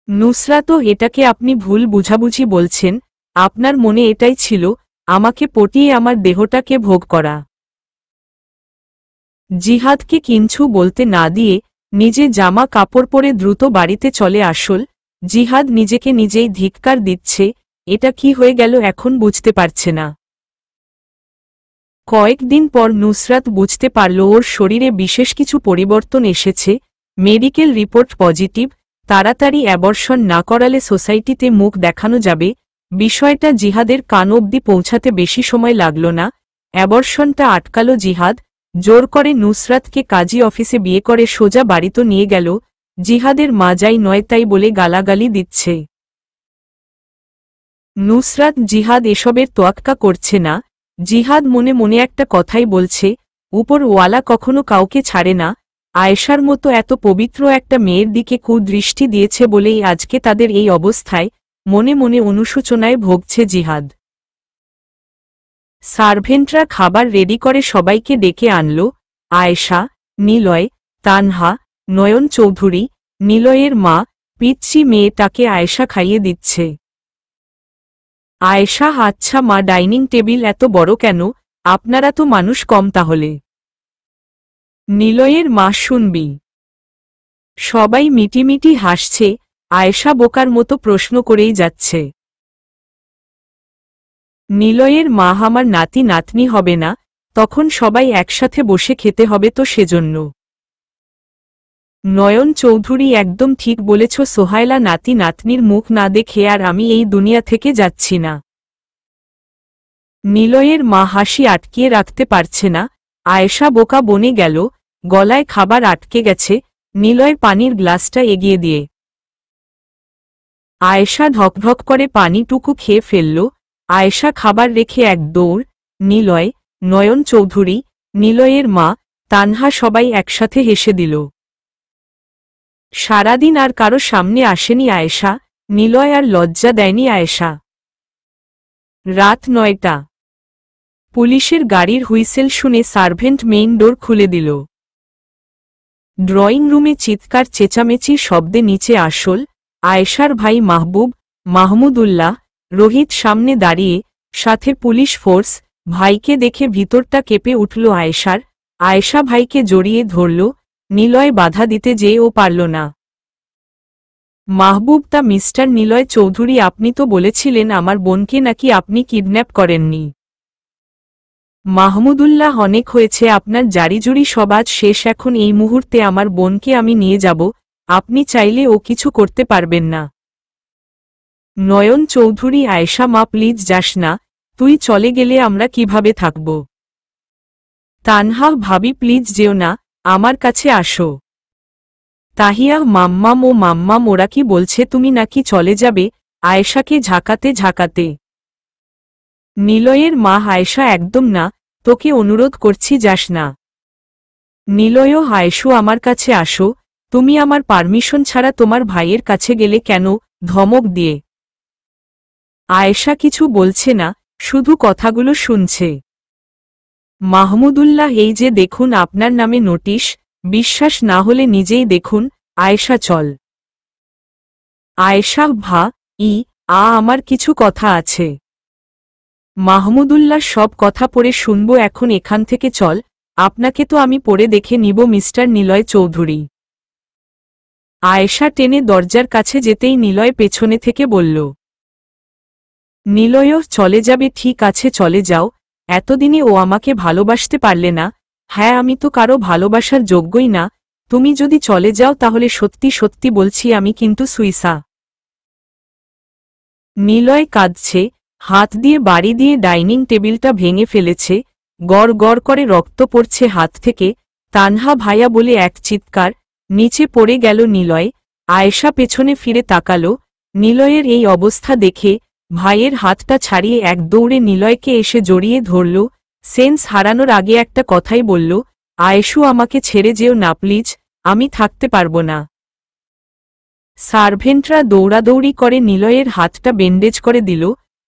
নুসরাতও, এটাকে আপনি ভুল বুঝাবুঝি বলছেন। আপনার মনে এটাই ছিল, আমাকে পটিয়ে আমার দেহটাকে ভোগ করা। জিহাদকে কিচ্ছু বলতে না দিয়ে নিজে জামা কাপড় পরে দ্রুত বাড়িতে চলে আসল। জিহাদ নিজেকে নিজেই ধিক্কার দিচ্ছে, এটা কি হয়ে গেল এখন বুঝতে পারছে না। কয়েকদিন পর নুসরাত বুঝতে পারল ওর শরীরে বিশেষ কিছু পরিবর্তন এসেছে। Medical report positive. তাড়াতাড়ি অ্যাবর্শন না করালে সোসাইটিতে মুখ দেখানো যাবে। বিষয়টা জিহাদের কান অবধি পৌঁছাতে বেশি সময় লাগল না। অ্যাবর্শনটা আটকালো জিহাদ। জোর করে নুসরাতকে কাজী অফিসে বিয়ে করে সোজা বাড়িতে নিয়ে গেল। জিহাদের মা যাই নয় তাই বলে গালাগালি দিচ্ছে। নুসরাত জিহাদ এসবের তোয়াক্কা করছে না। জিহাদ মনে মনে একটা কথাই বলছে, উপর ওয়ালা কখনো কাউকে ছাড়ে না। আয়েশার মতো এত পবিত্র একটা মেয়ের দিকে কুদৃষ্টি দিয়েছে বলেই আজকে তাদের এই অবস্থায়। মনে মনে অনুশোচনায় ভোগছে জিহাদ। সার্ভেন্টরা খাবার রেডি করে সবাইকে ডেকে আনল। আয়েশা, নিলয়, তানহা, নয়ন চৌধুরী, নিলয়ের মা, পিচ্চি মেয়েটাকে আয়েশা খাইয়ে দিচ্ছে। আয়েশা: আচ্ছা মা, ডাইনিং টেবিল এত বড় কেন? আপনারা তো মানুষ কম তাহলে। নিলয়ের মা: শুনবি। সবাই মিটিমিটি হাসছে। আয়েশা বোকার মতো প্রশ্ন করেই যাচ্ছে। নিলয়ের মা: আমার নাতি নাতনি হবে না, তখন সবাই একসাথে বসে খেতে হবে তো সেজন্য। নয়ন চৌধুরী: একদম ঠিক বলেছ সোহায়লা, নাতি নাতনির মুখ না দেখে আর আমি এই দুনিয়া থেকে যাচ্ছি না। নিলয়ের মা হাসি আটকিয়ে রাখতে পারছে না। আয়েশা বোকা বনে গেল, গলায় খাবার আটকে গেছে। নিলয় পানির গ্লাসটা এগিয়ে দিয়ে আয়েশা ঢকঢক করে পানিটুকু খেয়ে ফেলল। আয়েশা খাবার রেখে এক দৌড়। নিলয়, নয়ন চৌধুরী, নিলয়ের মা, তানহা সবাই একসাথে হেসে দিল। সারাদিন আর কারো সামনে আসেনি আয়েশা। নিলয় আর লজ্জা দেয়নি আয়েশা। রাত 9টা। পুলিশের গাড়ির হুইসেল শুনে সার্ভেন্ট মেইন ডোর খুলে দিল। ড্রয়িং রুমে চিৎকার চেঁচামেচির শব্দে নিচে আসল। আয়েশার ভাই মাহবুব, মাহমুদুল্লাহ, রোহিত সামনে দাঁড়িয়ে, সাথে পুলিশ ফোর্স। ভাইকে দেখে ভিতরটা কেঁপে উঠল আয়েশার। আয়েশা ভাইকে জড়িয়ে ধরল। নিলয় বাধা দিতে যেও পারল না। মাহবুব: তা মিস্টার নিলয় চৌধুরী, আপনি তো বলেছিলেন আমার বোনকে নাকি আপনি কিডন্যাপ করেননি। মাহমুদুল্লাহ: অনেক হয়েছে আপনার জারিজুরি, সব আজ শেষ। এখন এই মুহূর্তে আমার বোনকে আমি নিয়ে যাব, আপনি চাইলে ও কিছু করতে পারবেন না। নয়ন চৌধুরী: আয়েশা মা, প্লিজ যাস না, তুই চলে গেলে আমরা কিভাবে থাকব? তানহা: ভাবি প্লিজ যেও না, আমার কাছে আসো। তাহিয়া: মাম্মাম ও মাম্মাম, ওরা কি বলছে তুমি নাকি চলে যাবে? আয়েশাকে ঝাঁকাতে ঝাঁকাতে নিলয়ের মা: আয়েশা একদম না, তোকে অনুরোধ করছি যাস না। নিলয়ও: আয়েশু আমার কাছে আসো, তুমি আমার পারমিশন ছাড়া তোমার ভাইয়ের কাছে গেলে কেন? ধমক দিয়ে আয়েশা কিছু বলছে না, শুধু কথাগুলো শুনছে। মাহমুদুল্লাহ: এই যে দেখুন আপনার নামে নোটিশ, বিশ্বাস না হলে নিজেই দেখুন। আয়েশা চল। আয়েশা: আমার কিছু কথা আছে। মাহমুদুল্লাহ: সব কথা পড়ে শুনবো, এখন এখান থেকে চল। আপনাকে তো আমি পড়ে দেখে নিব মিস্টার নিলয় চৌধুরী। আয়েশা টেনে দরজার কাছে যেতেই নিলয় পেছনে থেকে বলল। নিলয়ও: চলে যাবে? ঠিক আছে চলে যাও। এতদিনে ও আমাকে ভালোবাসতে পারলে না। হ্যাঁ, আমি তো কারো ভালোবাসার যোগ্যই না। তুমি যদি চলে যাও তাহলে সত্যি সত্যি বলছি আমি কিন্তু সুইসা। নিলয় কাঁদছে, হাত দিয়ে বাড়ি দিয়ে ডাইনিং টেবিলটা ভেঙে ফেলেছে। গড় গড় করে রক্ত পড়ছে হাত থেকে। তানহা ভাইয়া বলে এক চিৎকার, নিচে পড়ে গেল নিলয়। আয়েশা পেছনে ফিরে তাকালো। নিলয়ের এই অবস্থা দেখে ভাইয়ের হাতটা ছাড়িয়ে এক দৌড়ে নিলয়কে এসে জড়িয়ে ধরল। সেন্স হারানোর আগে একটা কথাই বলল, আয়েশু আমাকে ছেড়ে যেও না প্লিজ, আমি থাকতে পারবো না। সার্ভেন্টরা দৌড়াদৌড়ি করে নিলয়ের হাতটা ব্যান্ডেজ করে দিল।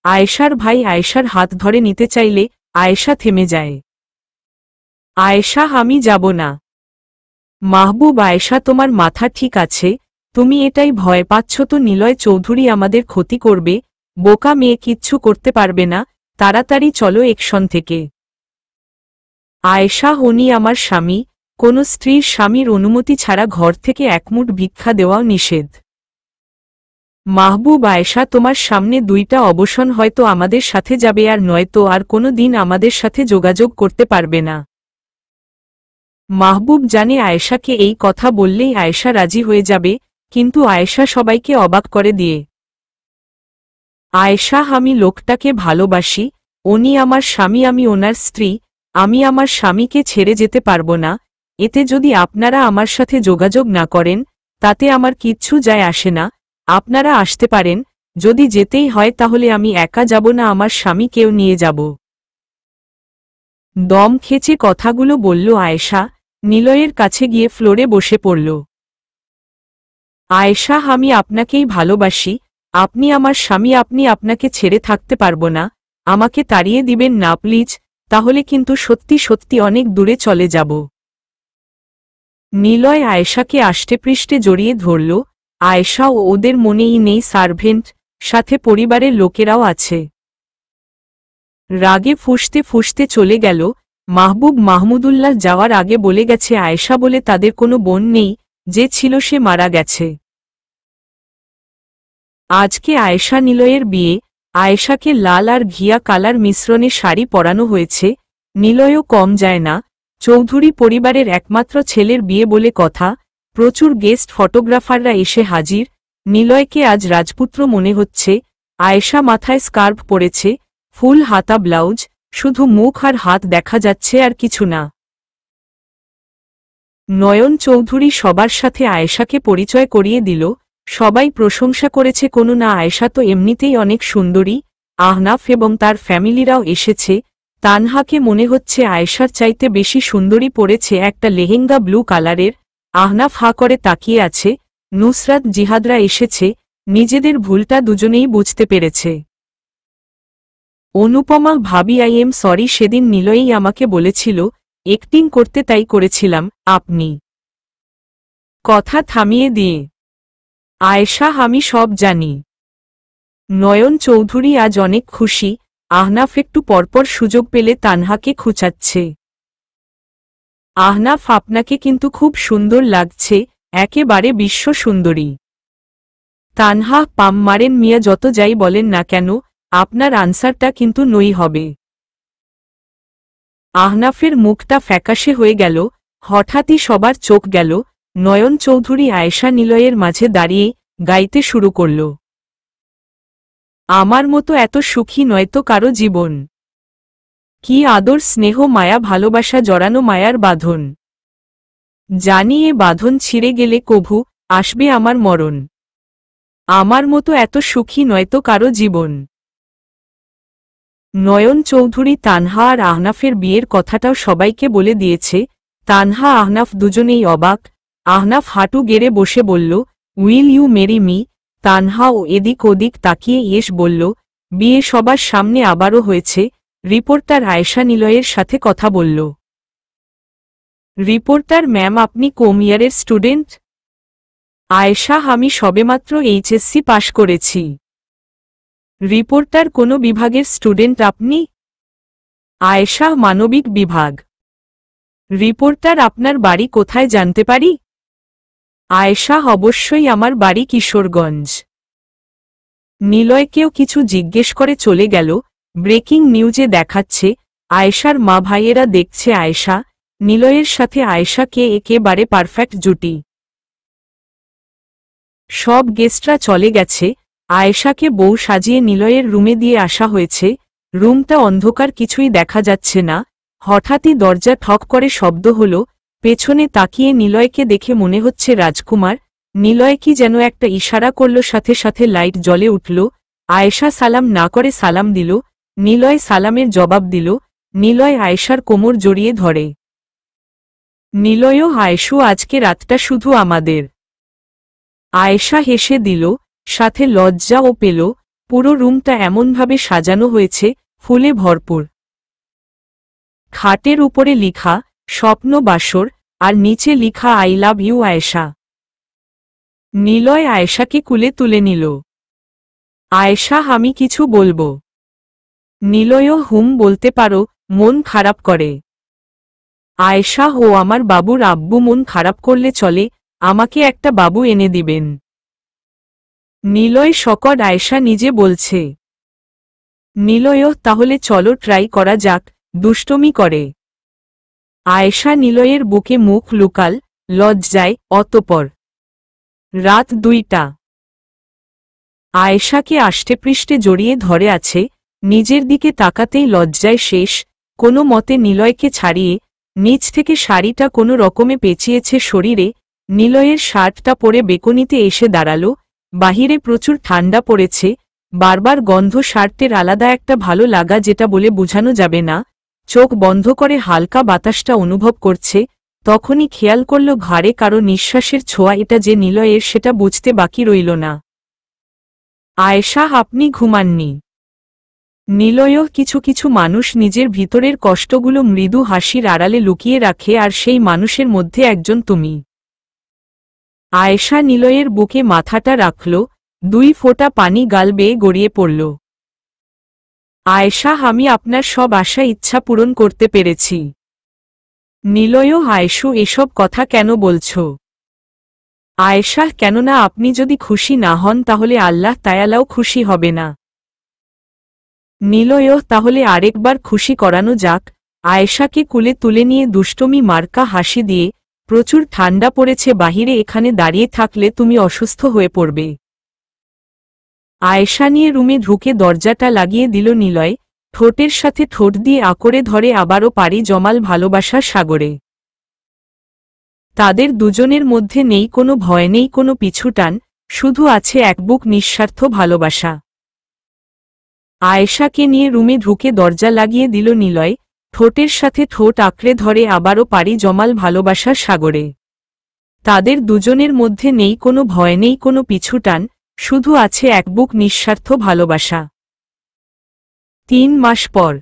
আয়েশার ভাই আয়েশার হাত ধরে নিতে চাইলে আয়েশা থেমে যায়। আয়েশা: আমি যাব না। মাহবুব: আয়েশা তোমার মাথা ঠিক আছে? তুমি এটাই ভয় পাচ্ছ তো নিলয় চৌধুরী আমাদের ক্ষতি করবে? বোকা মেয়ে, কিচ্ছু করতে পারবে না। তাড়াতাড়ি চলো একশন থেকে। আয়েশা: উনি আমার স্বামী, কোনো স্ত্রীর স্বামীর অনুমতি ছাড়া ঘর থেকে একমুঠ ভিক্ষা দেওয়াও নিষেধ। মাহবুব: আয়েশা তোমার সামনে দুইটা অবসন, হয়তো আমাদের সাথে যাবে আর নয়তো আর কোনো দিন আমাদের সাথে যোগাযোগ করতে পারবে না। মাহবুব জানে আয়েশাকে এই কথা বললেই আয়েশা রাজি হয়ে যাবে, কিন্তু আয়েশা সবাইকে অবাক করে দিয়ে আয়েশা: আমি লোকটাকে ভালোবাসি, উনি আমার স্বামী, আমি ওনার স্ত্রী, আমি আমার স্বামীকে ছেড়ে যেতে পারবো না। এতে যদি আপনারা আমার সাথে যোগাযোগ না করেন তাতে আমার কিচ্ছু যায় আসে না। আপনারা আসতে পারেন, যদি যেতেই হয় তাহলে আমি একা যাব না, আমার স্বামীকেও নিয়ে যাব। দম খেচে কথাগুলো বলল আয়েশা। নিলয়ের কাছে গিয়ে ফ্লোরে বসে পড়ল। আয়েশা: আমি আপনাকেই ভালোবাসি, আপনি আমার স্বামী, আপনাকে ছেড়ে থাকতে পারবো না। আমাকে তাড়িয়ে দিবেন না প্লিজ, তাহলে কিন্তু সত্যি সত্যি অনেক দূরে চলে যাব। নিলয় আয়েশাকে আষ্টেপৃষ্ঠে জড়িয়ে ধরল। আয়েশা ও ওদের মনেই নেই সার্ভেন্ট, সাথে পরিবারের লোকেরাও আছে। রাগে ফুঁসতে ফুঁসতে চলে গেল। মাহবুব মাহমুদুল্লাহ যাওয়ার আগে বলে গেছে আয়েশা বলে তাদের কোনো বোন নেই, যে ছিল সে মারা গেছে। আজকে আয়েশা নিলয়ের বিয়ে। আয়েশাকে লাল আর ঘিয়া কালার মিশ্রণে শাড়ি পরানো হয়েছে। নিলয়ও কম যায় না। চৌধুরী পরিবারের একমাত্র ছেলের বিয়ে বলে কথা। প্রচুর গেস্ট ফটোগ্রাফাররা এসে হাজির। নিলয়কে আজ রাজপুত্র মনে হচ্ছে। আয়েশা মাথায় স্কার্ফ পরেছে, ফুল হাতা ব্লাউজ, শুধু মুখ আর হাত দেখা যাচ্ছে আর কিছু না। নয়ন চৌধুরী সবার সাথে আয়েশাকে পরিচয় করিয়ে দিল। সবাই প্রশংসা করেছে কোনো না, আয়েশা তো এমনিতেই অনেক সুন্দরী। আহনাফ এবং তার ফ্যামিলিরাও এসেছে। তানহাকে মনে হচ্ছে আয়েশার চাইতে বেশি সুন্দরী পরেছে একটা লেহেঙ্গা ব্লু কালারের। আহনাফ হা করে তাকিয়ে আছে। নুসরাত জিহাদরা এসেছে। নিজেদের ভুলটা দুজনেই বুঝতে পেরেছে। অনুপমা ভাবি আই এম সরি, সেদিন নিলয়ই আমাকে বলেছিল অ্যাক্টিং করতে, তাই করেছিলাম। আপনি কথা থামিয়ে দিয়ে আয়েশা আমি সব জানি। নয়ন চৌধুরী আজ অনেক খুশি। আহনাফ একটু পরপর সুযোগ পেলে তানহাকে খুঁচাচ্ছে। আহনাফ আপনাকে কিন্তু খুব সুন্দর লাগছে, একেবারে বিশ্ব সুন্দরী। তানহা পাম মারেন মিয়া, যত যাই বলেন না কেন আপনার আনসারটা কিন্তু নই হবে। আহনাফের মুখটা ফ্যাকাশে হয়ে গেল। হঠাৎই সবার চোখ গেল। নয়ন চৌধুরী আয়েশা নিলয়ের মাঝে দাঁড়িয়ে গাইতে শুরু করল। আমার মতো এত সুখী নয়তো কারো জীবন, কি আদর স্নেহ মায়া ভালোবাসা জড়ানো মায়ার বাঁধন। জানি এ বাঁধন ছিঁড়ে গেলে কভু আসবে আমার মরণ। আমার মতো এত সুখী নয়তো কারো জীবন। নয়ন চৌধুরী তানহা আর আহনাফের বিয়ের কথাটাও সবাইকে বলে দিয়েছে। তানহা আহনাফ দুজনেই অবাক। আহনাফ হাঁটু গেড়ে বসে বলল, will you marry me? Tanha ও এদিক ওদিক তাকিয়ে ইয়েস বলল। বিয়ে সবার সামনে আবারও হয়েছে। রিপোর্টার আয়েশা নিলয়ের সাথে কথা বলল। রিপোর্টার ম্যাম, আপনি কোন ইয়ারের স্টুডেন্ট? আয়েশা আমি সবেমাত্র এইচএসসি পাশ করেছি। রিপোর্টার কোন বিভাগের স্টুডেন্ট আপনি? আয়েশা মানবিক বিভাগ। রিপোর্টার আপনার বাড়ি কোথায় জানতে পারি? আয়েশা অবশ্যই, আমার বাড়ি কিশোরগঞ্জ। নিলয়কেও কিছু জিজ্ঞেস করে চলে গেল। ব্রেকিং নিউজে দেখাচ্ছে আয়েশার মা ভাইয়েরা দেখছে আয়েশা নিলয়ের সাথে আয়েশাকে একেবারে পারফেক্ট জুটি। সব গেস্টরা চলে গেছে। আয়েশাকে বউ সাজিয়ে নিলয়ের রুমে দিয়ে আসা হয়েছে। রুমটা অন্ধকার, কিছুই দেখা যাচ্ছে না। হঠাৎই দরজা ঠক করে শব্দ হল। পেছনে তাকিয়ে নিলয়কে দেখে মনে হচ্ছে রাজকুমার। নিলয় কি যেন একটা ইশারা করল, সাথে সাথে লাইট জ্বলে উঠল। আয়েশা সালাম না করে সালাম দিল। নিলয় সালামের জবাব দিল। নিলয় আয়েশার কোমর জড়িয়ে ধরে। নিলয়ও আয়েশু, আজকে রাতটা শুধু আমাদের। আয়েশা হেসে দিল, সাথে লজ্জাও পেল। পুরো রুমটা এমনভাবে সাজানো হয়েছে, ফুলে ভরপুর। খাটের উপরে লিখা স্বপ্ন বাসর, আর নিচে লিখা I love you Ayesha. Niloy আয়েশাকে কুলে তুলে নিল। আয়েশা আমি কিছু বলবো? নিলয়ও হুম বলতে পারো, মন খারাপ করে। আয়েশা ও আমার বাবুর আব্বু মন খারাপ করলে চলে, আমাকে একটা বাবু এনে দিবেন। নিলয় শকট, আয়েশা নিজে বলছে। নিলয়ও তাহলে চলো ট্রাই করা যাক, দুষ্টমি করে। আয়েশা নিলয়ের বুকে মুখ লুকাল লজ্জায়। অতঃপর রাত 2টা। আয়েশাকে আষ্টেপৃষ্ঠে জড়িয়ে ধরে আছে। নিজের দিকে তাকাতেই লজ্জায় শেষ। কোনো মতে নিলয়কে ছাড়িয়ে নিচ থেকে শাড়িটা কোনো রকমে পেঁচিয়েছে শরীরে। নিলয়ের শার্টটা পরে বেকনিতে এসে দাঁড়ালো। বাহিরে প্রচুর ঠান্ডা পড়েছে। বারবার গন্ধ শার্টের আলাদা একটা ভালো লাগা, যেটা বলে বোঝানো যাবে না। চোখ বন্ধ করে হালকা বাতাসটা অনুভব করছে। তখনই খেয়াল করল ঘাড়ে কারো নিঃশ্বাসের ছোঁয়া। এটা যে নিলয়ের সেটা বুঝতে বাকি রইল না। আয়েশা আপনি ঘুমাননি? নিলয়ও কিছু কিছু মানুষ নিজের ভিতরের কষ্টগুলো মৃদু হাসির আড়ালে লুকিয়ে রাখে, আর সেই মানুষের মধ্যে একজন তুমি। আয়েশা নিলয়ের বুকে মাথাটা রাখল, 2 ফোঁটা পানি গাল বেয়ে গড়িয়ে পড়ল। আয়েশা, আমি আপনার সব আশা ইচ্ছা পূরণ করতে পেরেছি। নিলয়ও, আয়েশু, এসব কথা কেন বলছ? আয়েশা, কেননা আপনি যদি খুশি না হন তাহলে আল্লাহ তায়ালাও খুশি হবে না। নিলয়ও, তাহলে আরেকবার খুশি করানো যাক। আয়েশাকে কুলে তুলে নিয়ে দুষ্টমি মার্কা হাসি দিয়ে, প্রচুর ঠান্ডা পড়েছে বাহিরে, এখানে দাঁড়িয়ে থাকলে তুমি অসুস্থ হয়ে পড়বে। আয়েশা নিয়ে রুমে ঢুকে দরজাটা লাগিয়ে দিল নিলয়, ঠোঁটের সাথে ঠোঁট দিয়ে আঁকড়ে ধরে আবারও পাড়ি জমাল ভালোবাসার সাগরে। তাদের দুজনের মধ্যে নেই কোনো ভয়, নেই কোনো পিছুটান, শুধু আছে এক বুক নিঃস্বার্থ ভালোবাসা। আয়েশাকে নিয়ে রুমে ঢুকে দরজা লাগিয়ে দিল নিলয়, ঠোঁটের সাথে ঠোঁট আঁকড়ে ধরে আবারও পাড়ি জমাল ভালোবাসার সাগরে। তাদের দুজনের মধ্যে নেই কোনো ভয়, নেই কোনো পিছুটান, শুধু আছে এক বুক নিঃস্বার্থ ভালোবাসা। 3 মাস পর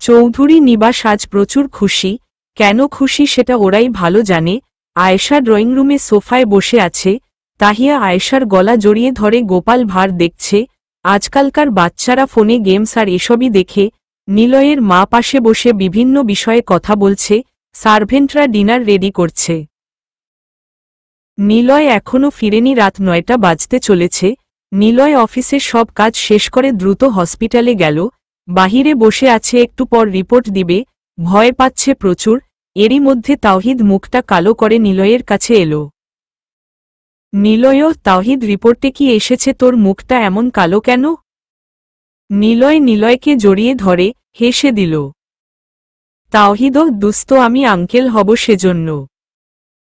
চৌধুরী নিবাস আজ প্রচুর খুশি। কেন খুশি সেটা ওরাই ভালো জানে। আয়েশা ড্রয়িং রুমে সোফায় বসে আছে, তাহিয়া আয়েশার গলা জড়িয়ে ধরে গোপাল ভাঁড় দেখছে। আজকালকার বাচ্চারা ফোনে গেমস আর এসবই দেখে। নিলয়ের মা পাশে বসে বিভিন্ন বিষয়ে কথা বলছে, সার্ভেন্টরা ডিনার রেডি করছে। নিলয় এখনও ফিরেনি, রাত 9টা বাজতে চলেছে। নিলয় অফিসের সব কাজ শেষ করে দ্রুত হসপিটালে গেল। বাহিরে বসে আছে, একটু পর রিপোর্ট দিবে, ভয় পাচ্ছে প্রচুর। এরই মধ্যে তাওহিদ মুখটা কালো করে নিলয়ের কাছে এলো। নিলয়, তাওহিদ, রিপোর্টে কি এসেছে? তোর মুখটা এমন কালো কেন? নিলয় নিলয়কে জড়িয়ে ধরে হেসে দিল। তাওহিদ, দুস্ত, আমি আঙ্কেল হব সেজন্য।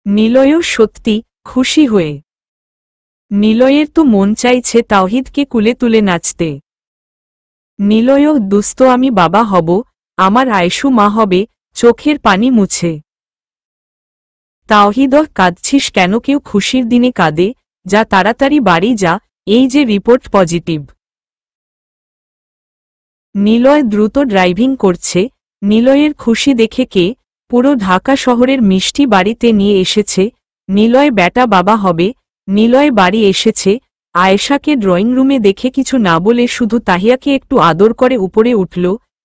নিলয় সত্যি খুশি হয়ে। নিলয়ের তো মন চাইছে তাওহিদকে কুলে তুলে নাচতে। নিলয়, দুস্ত, আমি বাবা হব, আমার আয়েশু মা হবে। চোখের পানি মুছে। তাওহিদ, কাঁদছিস কেন? কেউ খুশির দিনে কাঁদে। যা তাড়াতাড়ি বাড়ি যা, এই যে রিপোর্ট পজিটিভ। নিলয় দ্রুত ড্রাইভিং করছে। নিলয়ের খুশি দেখে কে পুরো ঢাকা শহরের মিষ্টি বাড়িতে নিয়ে এসেছে। নিলয় বেটা বাবা হবে। নিলয় বাড়ি এসেছে। আয়েশাকে ড্রয়িং রুমে দেখে কিছু না বলে শুধু তাহিয়াকে একটু আদর করে উপরে উঠল।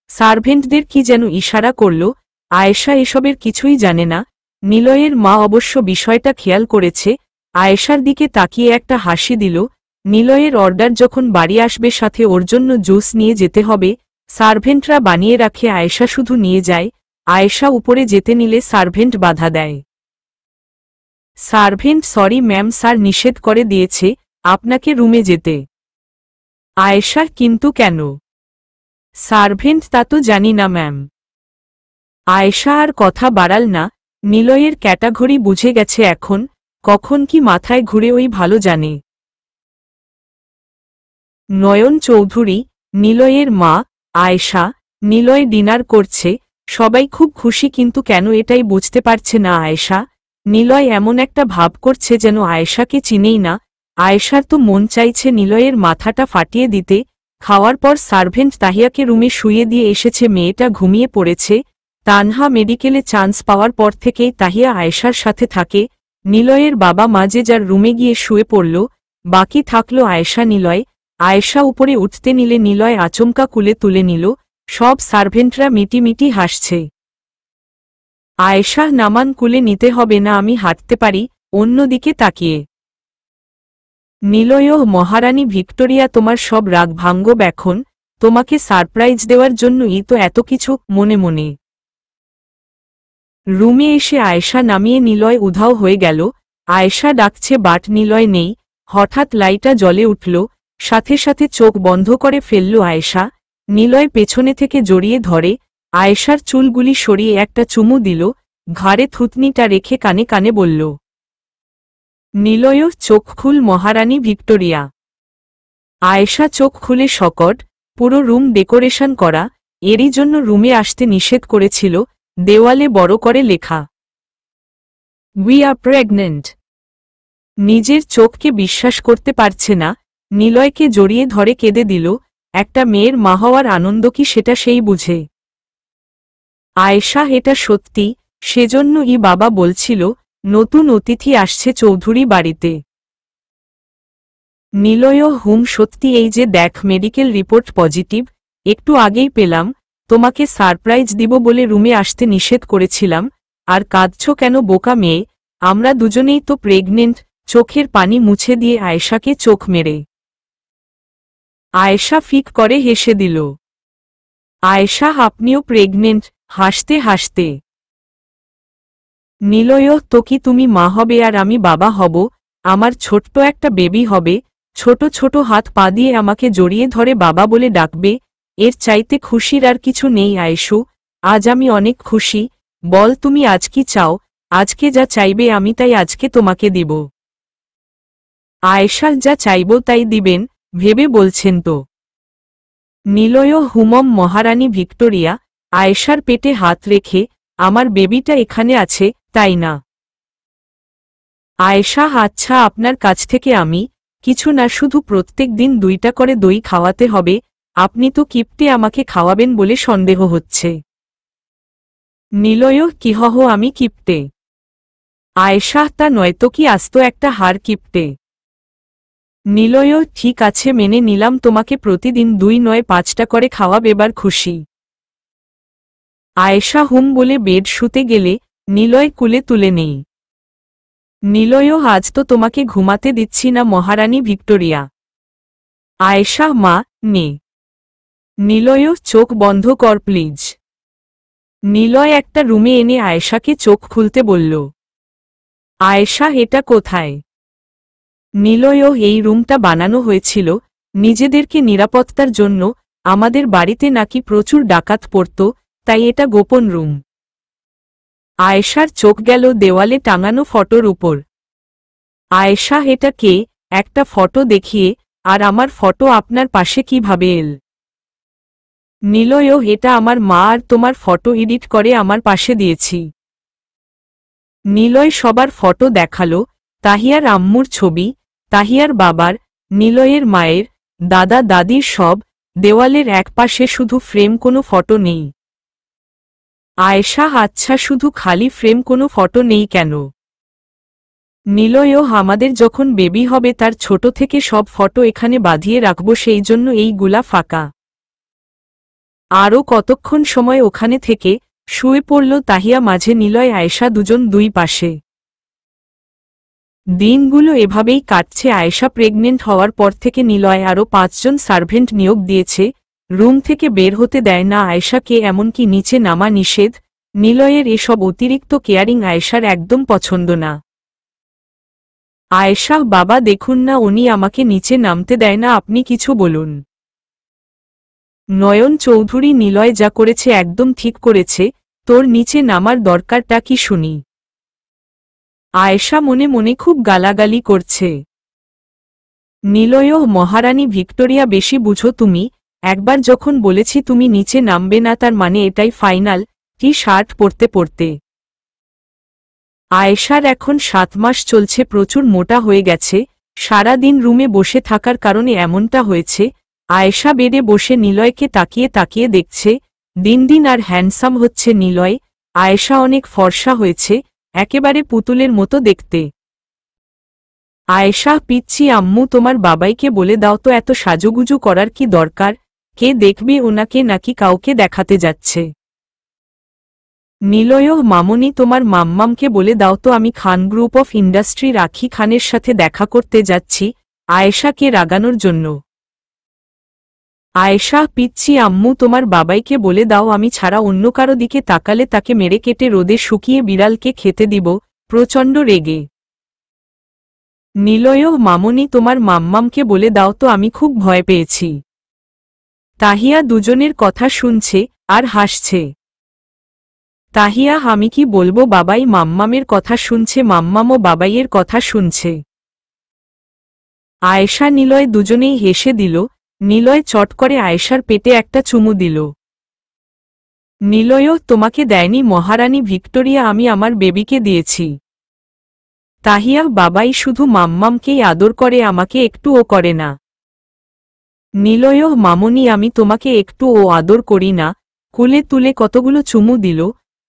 সার্ভেন্টদের কি যেন ইশারা করল। আয়েশা এসবের কিছুই জানে না। নিলয়ের মা অবশ্য বিষয়টা খেয়াল করেছে। আয়েশার দিকে তাকিয়ে একটা হাসি দিল। নিলয়ের অর্ডার যখন বাড়ি আসবে সাথে ওর জন্য জুস নিয়ে যেতে হবে। সার্ভেন্টরা বানিয়ে রাখে, আয়েশা শুধু নিয়ে যায়। আয়েশা উপরে যেতে নিলে সার্ভেন্ট বাধা দেয়। সার্ভেন্ট, সরি ম্যাম, স্যার নিষেধ করে দিয়েছে আপনাকে রুমে যেতে। আয়েশা, কিন্তু কেন? সার্ভেন্ট, তা তো জানি না ম্যাম। আয়েশা আর কথা বাড়াল না। নিলয়ের ক্যাটাগরি বুঝে গেছে এখন, কখন কি মাথায় ঘুরে ওই ভালো জানে। নয়ন চৌধুরী, নিলয়ের মা, আয়েশা, নিলয় ডিনার করছে। সবাই খুব খুশি, কিন্তু কেন এটাই বুঝতে পারছে না আয়েশা। নিলয় এমন একটা ভাব করছে যেন আয়েশাকে চিনেই না। আয়েশার তো মন চাইছে নিলয়ের মাথাটা ফাটিয়ে দিতে। খাওয়ার পর সার্ভেন্ট তাহিয়াকে রুমে শুইয়ে দিয়ে এসেছে, মেয়েটা ঘুমিয়ে পড়েছে। তানহা মেডিকেলে চান্স পাওয়ার পর থেকেই তাহিয়া আয়েশার সাথে থাকে। নিলয়ের বাবা মা যে যার রুমে গিয়ে শুয়ে পড়ল, বাকি থাকল আয়েশা নিলয়। আয়েশা উপরে উঠতে নিলে নিলয় আচমকা কুলে তুলে নিল। সব সার্ভেন্টরা মিটিমিটি হাসছে। আয়েশা, নামান, কুলে নিতে হবে না, আমি হাঁটতে পারি। অন্যদিকে তাকিয়ে নিলয়, মহারানী ভিক্টোরিয়া, তোমার সব রাগ ভাঙ্গব এখন। তোমাকে সারপ্রাইজ দেওয়ার জন্যই তো এত কিছু। মনে মনে রুমে এসে আয়েশা নামিয়ে নিলয় উধাও হয়ে গেল। আয়েশা ডাকছে, বাট নিলয় নেই। হঠাৎ লাইটা জ্বলে উঠল, সাথে সাথে চোখ বন্ধ করে ফেলল আয়েশা। নিলয় পেছনে থেকে জড়িয়ে ধরে, আয়েশার চুলগুলি সরিয়ে একটা চুমু দিল। ঘাড়ে থুতনিটা রেখে কানে কানে বলল, নিলয়, চোখ খুল মহারানী ভিক্টোরিয়া। আয়েশা চোখ খুলে শকট। পুরো রুম ডেকোরেশন করা, এরই জন্য রুমে আসতে নিষেধ করেছিল। দেওয়ালে বড় করে লেখা, উই আর প্রেগনেন্ট। নিজের চোখকে বিশ্বাস করতে পারছে না। নিলয়কে জড়িয়ে ধরে কেঁদে দিল। একটা মেয়ের মা হওয়ার আনন্দ কি সেটা সেই বুঝে। আয়েশা এটা সত্যি, সেজন্যই বাবা বলছিল নতুন অতিথি আসছে চৌধুরী বাড়িতে। নিলয় হুম সত্যি, এই যে দেখ মেডিকেল রিপোর্ট পজিটিভ, একটু আগেই পেলাম। তোমাকে সারপ্রাইজ দিব বলে রুমে আসতে নিষেধ করেছিলাম। আর কাঁদছো কেন বোকা মেয়ে, আমরা দুজনেই তো প্রেগনেন্ট। চোখের পানি মুছে দিয়ে আয়েশাকে চোখ মেরে আয়েশা ফিক করে হেসে দিল। আয়েশা আপনিও প্রেগনেন্ট? হাসতে হাসতে নিলয় তো কি তুমি মা হবে আর আমি বাবা হব? আমার ছোট্ট একটা বেবি হবে, ছোট ছোট হাত পা দিয়ে আমাকে জড়িয়ে ধরে বাবা বলে ডাকবে। এর চাইতে খুশির আর কিছু নেই আয়েশু, আজ আমি অনেক খুশি। বল তুমি আজ কি চাও? আজকে যা চাইবে আমি তাই আজকে তোমাকে দিব। আয়েশা যা চাইব তাই দিবেন ভেবে বলছেন তো? নিলয় হুমম মহারানী ভিক্টোরিয়া আয়েশার পেটে হাত রেখে, আমার বেবিটা এখানে আছে তাই না? আয়েশা আচ্ছা, আপনার কাছ থেকে আমি কিছু না, শুধু প্রত্যেক দিন 2টা করে দই খাওয়াতে হবে। আপনি তো কিপ্টে, আমাকে খাওয়াবেন বলে সন্দেহ হচ্ছে। নিলয় কি হহ আমি কিপ্টে? আয়েশা তা নয়তো কি আস্ত একটা হার কিপ্টে। নিলয় ঠিক আছে মেনে নিলাম, তোমাকে প্রতিদিন 2 নয় 5টা করে খাওয়াব, এবার খুশি? আয়েশা হুম বলে বেড শুতে গেলে নিলয় কুলে তুলে নেই। নিলয় আজ তো তোমাকে ঘুমাতে দিচ্ছি না মহারানী ভিক্টোরিয়া। আয়েশা মা নে। নিলয় চোখ বন্ধ কর প্লিজ। নিলয় একটা রুমে এনে আয়েশাকে চোখ খুলতে বলল। আয়েশা এটা কোথায়? নিলয় এই রুমটা বানানো হয়েছিল নিজেদেরকে নিরাপত্তার জন্য, আমাদের বাড়িতে নাকি প্রচুর ডাকাত পড়ত, তাই এটা গোপন রুম। আয়েশার চোখ গেল দেওয়ালে টাঙানো ফটোর উপর। আয়েশা এটা কে? একটা ফটো দেখিয়ে, আর আমার ফটো আপনার পাশে কিভাবে এল? নিলয় এটা আমার মা, আর তোমার ফটো এডিট করে আমার পাশে দিয়েছি। নিলয় সবার ফটো দেখালো, তাহিয়ার আম্মুর ছবি, তাহিয়ার বাবার, নিলয়ের মায়ের, দাদা দাদির সব। দেওয়ালের একপাশে শুধু ফ্রেম, কোনো ফটো নেই। আয়েশা আচ্ছা, শুধু খালি ফ্রেম, কোনো ফটো নেই কেন? নিলয় আমাদের যখন বেবি হবে তার ছোট থেকে সব ফটো এখানে বাঁধিয়ে রাখব, সেই জন্য এইগুলা ফাঁকা। আরও কতক্ষণ সময় ওখানে থেকে শুয়ে পড়ল তাহিয়া মাঝে, নিলয় আয়েশা দুজন দুই পাশে। দিনগুলো এভাবেই কাটছে। আয়েশা প্রেগনেন্ট হওয়ার পর থেকে নিলয় আরও 5 জন সার্ভেন্ট নিয়োগ দিয়েছে, রুম থেকে বের হতে দেয় না আয়েশাকে, এমনকি নিচে নামা নিষেধ। নিলয়ের এসব অতিরিক্ত কেয়ারিং আয়েশার একদম পছন্দ না। আয়েশা বাবা দেখুন না, উনি আমাকে নিচে নামতে দেয় না, আপনি কিছু বলুন। নয়ন চৌধুরী নিলয় যা করেছে একদম ঠিক করেছে, তোর নিচে নামার দরকারটা কি শুনি? আয়েশা মনে মনে খুব গালাগালি করছে। নিলয় মহারানী ভিক্টোরিয়া বেশি বুঝো তুমি, একবার যখন বলেছি তুমি নিচে নামবে না তার মানে এটাই ফাইনাল। টি শার্ট পরতে পরতে আয়েশার এখন 7 মাস চলছে, প্রচুর মোটা হয়ে গেছে, সারা দিন রুমে বসে থাকার কারণে এমনটা হয়েছে। আয়েশা বেডে বসে নিলয়কে তাকিয়ে তাকিয়ে দেখছে, দিন দিন আর হ্যান্ডসাম হচ্ছে নিলয়। আয়েশা অনেক ফর্সা হয়েছে, একেবারে পুতুলের মতো দেখতে। আয়েশা পিচ্ছি আম্মু, তোমার বাবাইকে বলে দাও তো এত সাজুগুজু করার কি দরকার? কে দেখবে ওনাকে, নাকি কাউকে দেখাতে যাচ্ছে? নিলয় মামনি, তোমার মাম্মামকে বলে দাও তো আমি খান গ্রুপ অফ ইন্ডাস্ট্রি রাখি খানের সাথে দেখা করতে যাচ্ছি, আয়েশাকে রাগানোর জন্য। আয়েশা পিচ্ছি আম্মু, তোমার বাবাইকে বলে দাও আমি ছাড়া অন্য কারো দিকে তাকালে তাকে মেরে কেটে রোদে শুকিয়ে বিড়ালকে খেতে দিব, প্রচণ্ড রেগে। নিলয় মামনি, তোমার মাম্মামকে বলে দাও তো আমি খুব ভয় পেয়েছি। তাহিয়া দুজনের কথা শুনছে আর হাসছে। তাহিয়া আমি কি বলবো, বাবাই মাম্মামের কথা শুনছে, মাম্মামও বাবাইয়ের কথা শুনছে। আয়েশা নিলয় দুজনেই হেসে দিল। নিলয় চট করে আয়েশার পেটে একটা চুমু দিল। নিলয় তোমাকে দেয়নি মহারানী ভিক্টোরিয়া, আমি আমার বেবিকে দিয়েছি। তাহিয়া বাবাই শুধু মাম্মামকেই আদর করে, আমাকে একটুও করে না। নিলয় মামনি আমি তোমাকে একটু ও আদর করি না। কোলে তুলে কতগুলো চুমু দিল।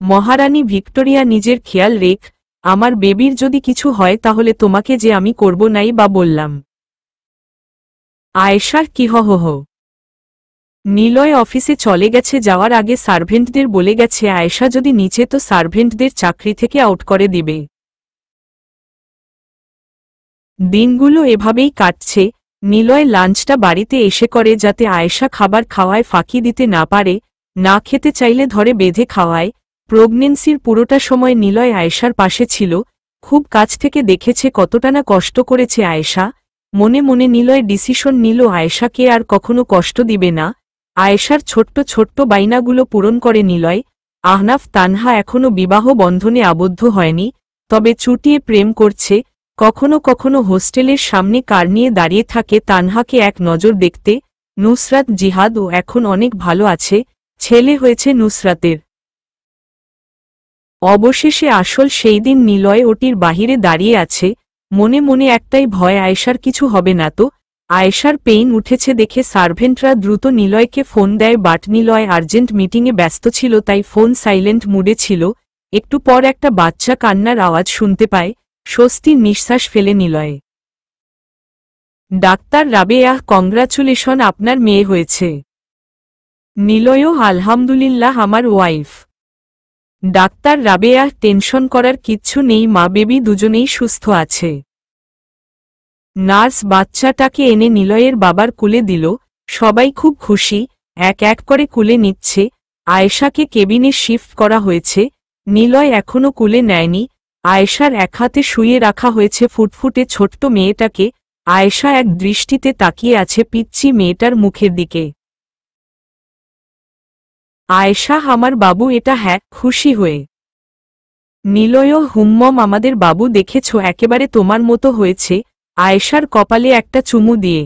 মহারানী ভিক্টোরিয়া নিজের খেয়াল রেখ, আমার বেবির যদি কিছু হয় তাহলে তোমাকে যে আমি করব নাই বা বললাম। আয়েশার কি হো হো। নিলয় অফিসে চলে গেছে, যাওয়ার আগে সার্ভেন্টদের বলে গেছে আয়েশা যদি নিচে তো সার্ভেন্টদের চাকরি থেকে আউট করে দিবে। দিনগুলো এভাবেই কাটছে। নিলয় লাঞ্চটা বাড়িতে এসে করে যাতে আয়েশা খাবার খাওয়ায় ফাঁকি দিতে না পারে, না খেতে চাইলে ধরে বেঁধে খাওয়ায়। প্রেগন্যান্সির পুরোটা সময় নিলয় আয়েশার পাশে ছিল, খুব কাছ থেকে দেখেছে কতটা না কষ্ট করেছে আয়েশা। মনে মনে নিলয় ডিসিশন নিল আয়েশাকে আর কখনো কষ্ট দিবে না। আয়েশার ছোট্ট ছোট্ট বাইনাগুলো পূরণ করে নিলয়। আহনাফ তানহা এখনো বিবাহ বন্ধনে আবদ্ধ হয়নি, তবে চুটিয়ে প্রেম করছে। কখনো কখনো হোস্টেলের সামনে কার নিয়ে দাঁড়িয়ে থাকে তানহাকে এক নজর দেখতে। নুসরাত জিহাদও এখন অনেক ভালো আছে, ছেলে হয়েছে নুসরাতের। অবশেষে আসল সেই দিন নিলয় ওটির বাহিরে দাঁড়িয়ে আছে, মনে মনে একটাই ভয় আয়েশার কিছু হবে না তো। আয়েশার পেইন উঠেছে দেখে সার্ভেন্টরা দ্রুত নিলয়কে ফোন দেয়, বাট নিলয় আর্জেন্ট মিটিংয়ে ব্যস্ত ছিল তাই ফোন সাইলেন্ট মুডে ছিল। একটু পর একটা বাচ্চা কান্নার আওয়াজ শুনতে পায়, স্বস্তির নিঃশ্বাস ফেলে নিলয়। ডাক্তার রাবেয়াহ কংগ্রাচুলেশন, আপনার মেয়ে হয়েছে। নিলয়ও আলহামদুলিল্লাহ আমার ওয়াইফ। ডাক্তার রাবেয়াহ টেনশন করার কিচ্ছু নেই, মা বেবি দুজনেই সুস্থ আছে। নার্স বাচ্চাটাকে এনে নিলয়ের বাবার কুলে দিল। সবাই খুব খুশি, এক এক করে কুলে নিচ্ছে। আয়েশাকে কেবিনে শিফট করা হয়েছে, নিলয় এখনও কুলে নেয়নি। আয়েশার এক হাতে শুয়ে রাখা হয়েছে ফুটফুটে ছোট্ট মেয়েটাকে। আয়েশা এক দৃষ্টিতে তাকিয়ে আছে পিচ্চি মেয়েটার মুখের দিকে। আয়েশা আমার বাবু এটা, হ্যাঁ, খুশি হয়ে। নিলয়ও হুম্মম আমাদের বাবু দেখেছ একেবারে তোমার মতো হয়েছে, আয়েশার কপালে একটা চুমু দিয়ে।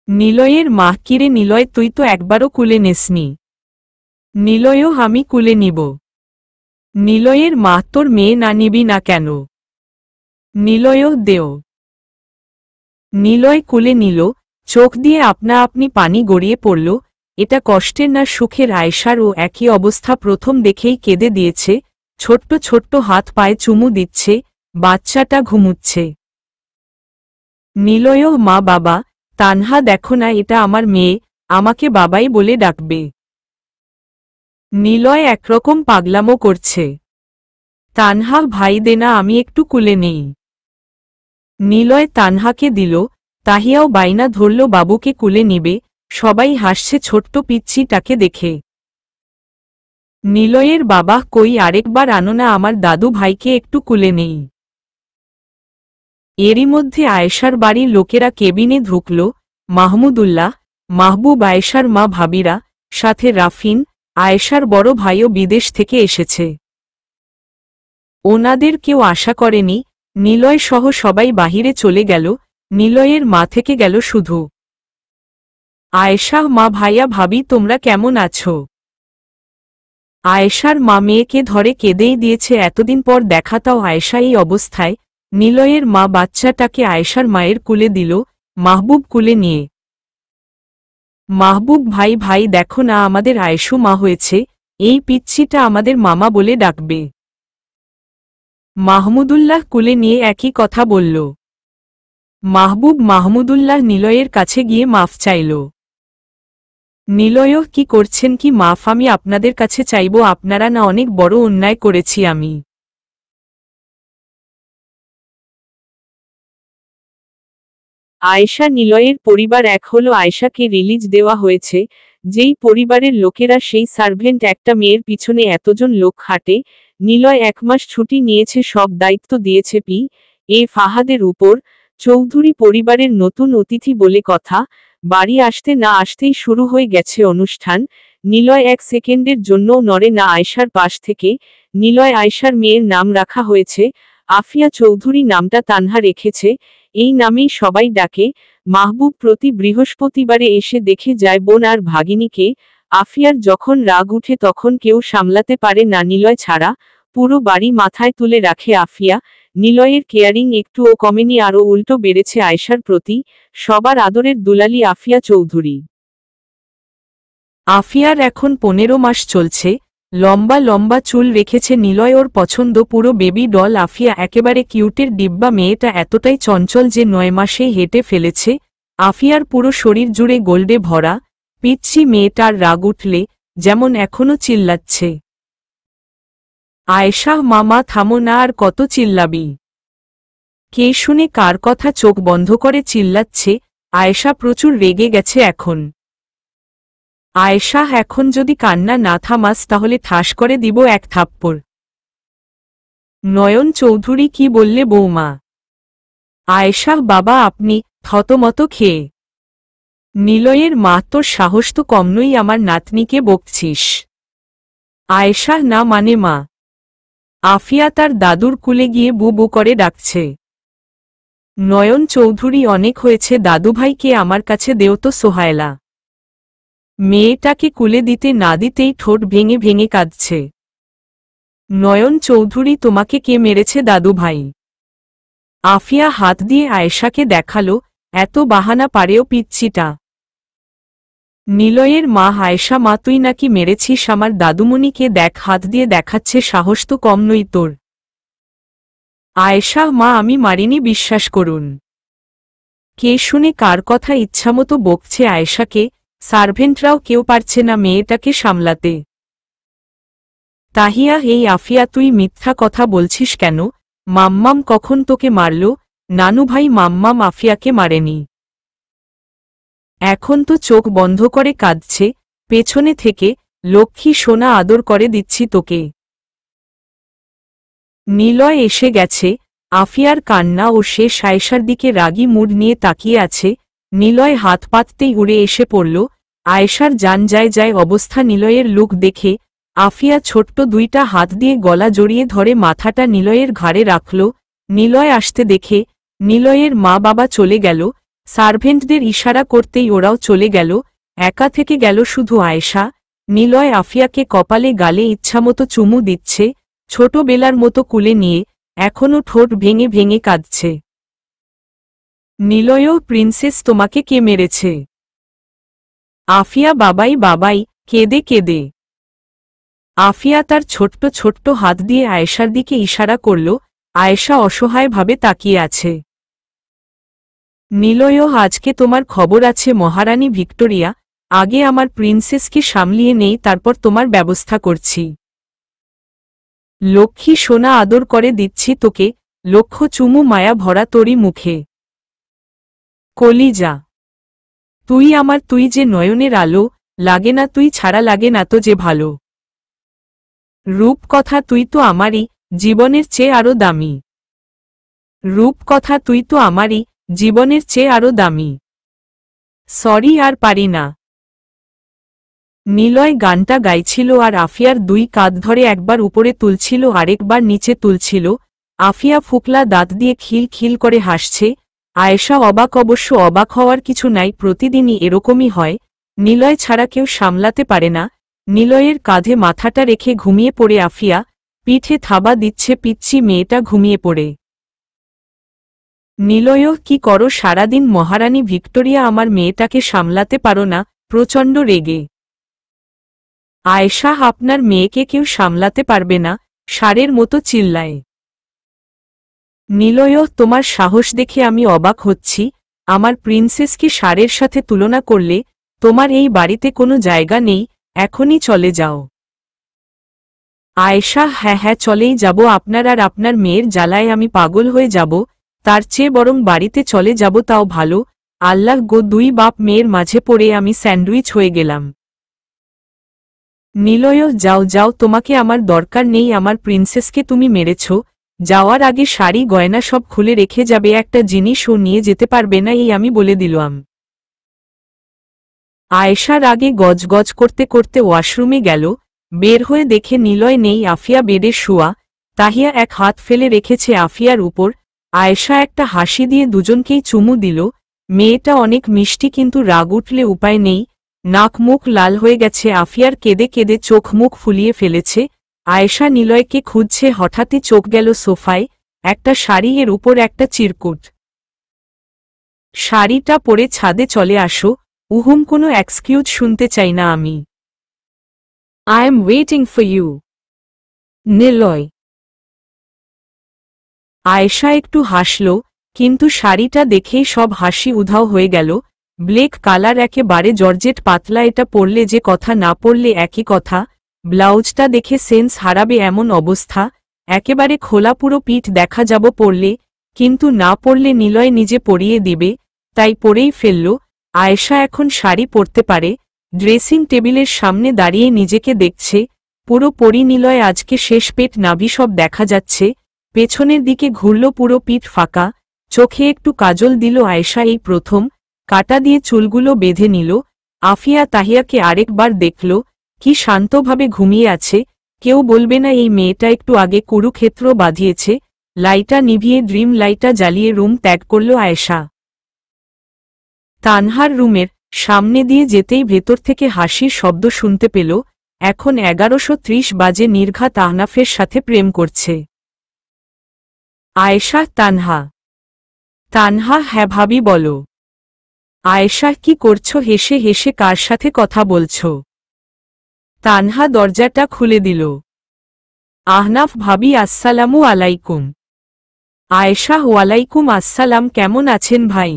নিলয়ের মা কিরে নিলয় তুই তো একবারও কুলে নেসনি। নিলয়ও আমি কুলে নিব। নিলয়ের মা তোর মেয়ে না নিবি না কেন? নিলয়ও দেও। নিলয় কুলে নিল, চোখ দিয়ে আপনা আপনি পানি গড়িয়ে পড়ল। এটা কষ্টের না সুখের? আয়েশারও একই অবস্থা, প্রথম দেখেই কেঁদে দিয়েছে। ছোট্ট ছোট্ট হাত পায়ে চুমু দিচ্ছে, বাচ্চাটা ঘুমুচ্ছে। নিলয়ও মা বাবা, তানহা দেখো না এটা আমার মেয়ে, আমাকে বাবাই বলে ডাকবে। নিলয় একরকম পাগলামো করছে। তানহা ভাই দে না, আমি একটু কুলে নেই। নিলয় তানহাকে দিল, তাহিয়াও বাইনা ধরল বাবুকে কুলে নিবে। সবাই হাসছে ছোট্ট পিচ্চিটাকে দেখে। নিলয়ের বাবা কই আরেকবার আনো না, আমার দাদু ভাইকে একটু কুলে নেই। এরই মধ্যে আয়েশার বাড়ির লোকেরা কেবিনে ঢুকল। মাহমুদুল্লাহ, মাহবুব, আয়েশার মা ভাবিরা, সাথে রাফিন, আয়েশার বড় ভাইও বিদেশ থেকে এসেছে। ওনাদের কেউ আশা করেনি। নিলয় সহ সবাই বাহিরে চলে গেল, নিলয়ের মা থেকে গেল শুধু। আয়েশা মা ভাইয়া ভাবি তোমরা কেমন আছো? আয়েশার মা মেয়েকে ধরে কেঁদেই দিয়েছে, এতদিন পর দেখা, তাও আয়েশা এই অবস্থায়। নিলয়ের মা বাচ্চাটাকে আয়েশার মায়ের কুলে দিল, মাহবুব কুলে নিয়ে। মাহবুব ভাই ভাই দেখো না আমাদের আয়েশু মা হয়েছে, এই পিচ্ছিটা আমাদের মামা বলে ডাকবে। মাহমুদুল্লাহ কুলে নিয়ে একই কথা বলল। মাহবুব মাহমুদুল্লাহ নিলয়ের কাছে গিয়ে মাফ চাইল। নিলয়ও কি করছেন, কি মাফ আমি আপনাদের কাছে চাইব? আপনারা না অনেক বড় অন্যায় করেছি আমি। আয়েশা নিলয়ের পরিবার এক হলো, আয়েশাকে রিলিজ দেওয়া হয়েছে। যেই পরিবারের লোকেরা সেই সার্ভেন্ট একটা মেয়ের পিছনে এতজন লোক খাটে। নিলয় 1 মাস ছুটি নিয়েছে, সব দায়িত্ব দিয়েছে পি.এ. ফাহাদের উপর। চৌধুরী পরিবারের নতুন অতিথি বলে কথা, বাড়ি আসতে না আসতেই শুরু হয়ে গেছে অনুষ্ঠান। নিলয় 1 সেকেন্ডের জন্যও নড়ে না আয়েশার পাশ থেকে। নিলয় আয়েশার মেয়ের নাম রাখা হয়েছে আফিয়া চৌধুরী, নামটা তানহা রেখেছে, এই নামেই সবাই ডাকে। মাহবুব প্রতি বৃহস্পতিবারে এসে দেখে যায় বোন আর ভাগিনীকে। আফিয়ার যখন রাগ উঠে তখন কেউ সামলাতে পারে না নিলয় ছাড়া। পুরো বাড়ি মাথায় তুলে রাখে আফিয়া। নিলয়ের কেয়ারিং একটুও কমেনি, আরও উল্টো বেড়েছে আয়েশার প্রতি। সবার আদরের দুলালি আফিয়া চৌধুরী। আফিয়ার এখন 15 মাস চলছে। লম্বা লম্বা চুল রেখেছে নিলয়, ওর পছন্দ পুরো বেবি ডল। আফিয়া একেবারে কিউটের ডিব্বা। মেয়েটা এতটাই চঞ্চল যে 9 মাসেই হেঁটে ফেলেছে। আফিয়ার পুরো শরীর জুড়ে গোল্ডে ভরা। পিচ্ছি মেয়েটার রাগ উঠলে যেমন এখনো চিল্লাচ্ছে। আয়েশা, মামা থামো না, আর কত চিল্লাবি? কে শুনে কার কথা? চোখ বন্ধ করে চিল্লাচ্ছে। আয়েশা প্রচুর রেগে গেছে এখন। আয়েশা, এখন যদি কান্না না থামাস তাহলে ঠাস করে দিব এক থাপ্পড়। নয়ন চৌধুরী, কি বললে বৌমা? আয়েশা, বাবা আপনি। থতমত খেয়ে। নিলয়ের মা, তোর সাহস তো কম নই, আমার নাতনিকে বকছিস? আয়েশা, না মানে মা। আফিয়া তার দাদুর কুলে গিয়ে বু বু করে ডাকছে। নয়ন চৌধুরী, অনেক হয়েছে, দাদুভাইকে আমার কাছে দেও তো। সোহায়লা মেয়েটাকে কুলে দিতে না দিতেই ঠোঁট ভেঙে ভেঙে কাঁদছে। নয়ন চৌধুরী, তোমাকে কে মেরেছে দাদুভাই? আফিয়া হাত দিয়ে আয়েশাকে দেখালো। এত বাহানা পারেও পিচ্ছিটা। নিলয়ের মা, আয়েশা মা, তুই নাকি মেরেছিস আমার দাদুমণিকে? দেখ, হাত দিয়ে দেখাচ্ছে, সাহস তো কম নই তোর। আয়েশা, মা আমি মারিনি, বিশ্বাস করুন। কে শুনে কার কথা ইচ্ছামতো বকছে আয়েশাকে। সার্ভেন্টরাও কেউ পারছে না মেয়েটাকে সামলাতে। তাহিয়া, এই আফিয়া, তুই মিথ্যা কথা বলছিস কেন? মাম্মাম কখন তোকে মারল? নানুভাই, মাম্মাম আফিয়াকে মারেনি। এখন তো চোখ বন্ধ করে কাঁদছে পেছনে থেকে। লক্ষ্মী সোনা, আদর করে দিচ্ছি তোকে। নিলয় এসে গেছে। আফিয়ার কান্না ও সে আয়েশার দিকে রাগী মুড নিয়ে তাকিয়ে আছে। নিলয় হাত পাততেই উড়ে এসে পড়ল। আয়েশার জান যায় যায় অবস্থা নিলয়ের লুক দেখে। আফিয়া ছোট্ট দুইটা হাত দিয়ে গলা জড়িয়ে ধরে মাথাটা নিলয়ের ঘাড়ে রাখল। নিলয় আসতে দেখে নিলয়ের মা বাবা চলে গেল। সার্ভেন্টদের ইশারা করতেই ওরাও চলে গেল। একা থেকে গেল শুধু আয়েশা। নিলয় আফিয়াকে কপালে গালে ইচ্ছামতো চুমু দিচ্ছে, ছোটবেলার মতো কুলে নিয়ে। এখনো ঠোঁট ভেঙে ভেঙে কাঁদছে। নিলয়ও, প্রিন্সেস তোমাকে কে মেরেছে? আফিয়া, বাবাই বাবাই, কেঁদে কেঁদে। আফিয়া তার ছোট্ট ছোট্ট হাত দিয়ে আয়েশার দিকে ইশারা করল। আয়েশা অসহায়ভাবে তাকিয়ে আছে। নিলয়ও, আজকে তোমার খবর আছে মহারানী ভিক্টোরিয়া। আগে আমার প্রিন্সেসকে সামলিয়ে নেই, তারপর তোমার ব্যবস্থা করছি। লক্ষ্মী সোনা, আদর করে দিচ্ছি তোকে। লক্ষ চুমু মায়া ভরা তোরই মুখে। কলিজা তুই আমার, তুই যে নয়নের আলো। লাগে না তুই ছাড়া, লাগে না তো যে ভালো। রূপ কথা, তুই তো আমারই, জীবনের চেয়ে আরো দামি। রূপ কথা, তুই তো আমারই, জীবনের চেয়ে আরো দামি। সরি, আর পারি না। নিলয় গানটা গাইছিল আর আফিয়ার দুই কাঁধ ধরে একবার উপরে তুলছিল, আরেকবার নিচে তুলছিল। আফিয়া ফুকলা দাঁত দিয়ে খিল খিল করে হাসছে। আয়েশা অবাক। অবশ্য অবাক হওয়ার কিছু নাই, প্রতিদিনই এরকমই হয়। নিলয় ছাড়া কেউ সামলাতে পারে না। নিলয়ের কাঁধে মাথাটা রেখে ঘুমিয়ে পড়ে আফিয়া। পিঠে থাবা দিচ্ছে পিচ্ছি মেয়েটা ঘুমিয়ে পড়ে। নিলয়, কি করো সারাদিন? মহারানী ভিক্টোরিয়া, আমার মেয়েটাকে সামলাতে পারো না? প্রচণ্ড রেগে। আয়েশা, আপনার মেয়েকে কেউ সামলাতে পারবে না, ষাঁড়ের মতো চিল্লায়। নিলয়, তোমার সাহস দেখে আমি অবাক হচ্ছি। আমার প্রিন্সেসকে ষাঁড়ের সাথে তুলনা করলে? তোমার এই বাড়িতে কোনো জায়গা নেই, এখনই চলে যাও। আয়েশা, হ্যাঁ হ্যাঁ, চলেই যাব। আপনার আর আপনার মেয়ের জ্বালায় আমি পাগল হয়ে যাব। তার চেয়ে বরং বাড়িতে চলে যাব, তাও ভালো। আল্লাহ গো, দুই বাপ মেয়ের মাঝে পড়ে আমি স্যান্ডউইচ হয়ে গেলাম। নিলয়, যাও যাও, তোমাকে আমার দরকার নেই। আমার প্রিন্সেসকে তুমি মেরেছ। যাওয়ার আগে শাড়ি গয়না সব খুলে রেখে যাবে, একটা জিনিসও নিয়ে যেতে পারবে না, এই আমি বলে দিলাম। আয়েশার আগে গজগজ করতে করতে ওয়াশরুমে গেল। বের হয়ে দেখে নিলয় নেই, আফিয়া বেডে শোয়া। তাহিয়া এক হাত ফেলে রেখেছে আফিয়ার উপর। আয়েশা একটা হাসি দিয়ে দুজনকেই চুমু দিল। মেয়েটা অনেক মিষ্টি, কিন্তু রাগ উঠলে উপায় নেই। নাক মুখ লাল হয়ে গেছে আফিয়ার, কেঁদে কেঁদে চোখ মুখ ফুলিয়ে ফেলেছে। আয়েশা নিলয়কে খুঁজছে, হঠাৎই চোখ গেল সোফায়। একটা শাড়ি, এর উপর একটা চিরকুট। শাড়িটা পরে ছাদে চলে আসো। কোনো এক্সকিউজ শুনতে চাই না আমি। I am waiting for you. Niloy. Ayesha একটু হাসল, কিন্তু শাড়িটা দেখেই সব হাসি উধাও হয়ে গেল। ব্লেক কালার, একেবারে জর্জেট পাতলা, এটা পরলে যে কথা, না পরলে একই কথা। ব্লাউজটা দেখে সেন্স হারাবে এমন অবস্থা, একেবারে খোলা, পুরো পিঠ দেখা যাব পরলে, কিন্তু না পরলে নিলয় নিজে পরিয়ে দিবে, তাই পরেই ফেলল। আয়েশা এখন শাড়ি পরতে পারে। ড্রেসিং টেবিলের সামনে দাঁড়িয়ে নিজেকে দেখছে, পুরো পরি নিলয় আজকে শেষ, পেট নাভি সব দেখা যাচ্ছে। পেছনের দিকে ঘুরল, পুরো পিঠ ফাঁকা, চোখে একটু কাজল দিল আয়েশা, এই প্রথম। কাটা দিয়ে চুলগুলো বেঁধে নিল। আফিয়া তাহিয়াকে আরেকবার দেখল, কি শান্তভাবে ঘুমিয়ে আছে। কেউ বলবে না এই মেয়েটা একটু আগে কুরুক্ষেত্র বাঁধিয়েছে। লাইটা নিভিয়ে ড্রিম লাইটা জ্বালিয়ে রুম ত্যাগ করল আয়েশা। তানহার রুমের সামনে দিয়ে যেতেই ভেতর থেকে হাসির শব্দ শুনতে পেল। এখন 11:30 বাজে। নির্ঘাত আহনাফের সাথে প্রেম করছে। আয়েশা। তানহা। তানহা। হ্যাঁ ভাবি, বলো। আয়েশা। কি করছো? হেসে হেসে কার সাথে কথা বলছো? তানহা দরজাটা খুলে দিল। আহনাফ। ভাবি আসসালামু আলাইকুম। আয়েশা। ওয়ালাইকুম আসসালাম। কেমন আছেন ভাই?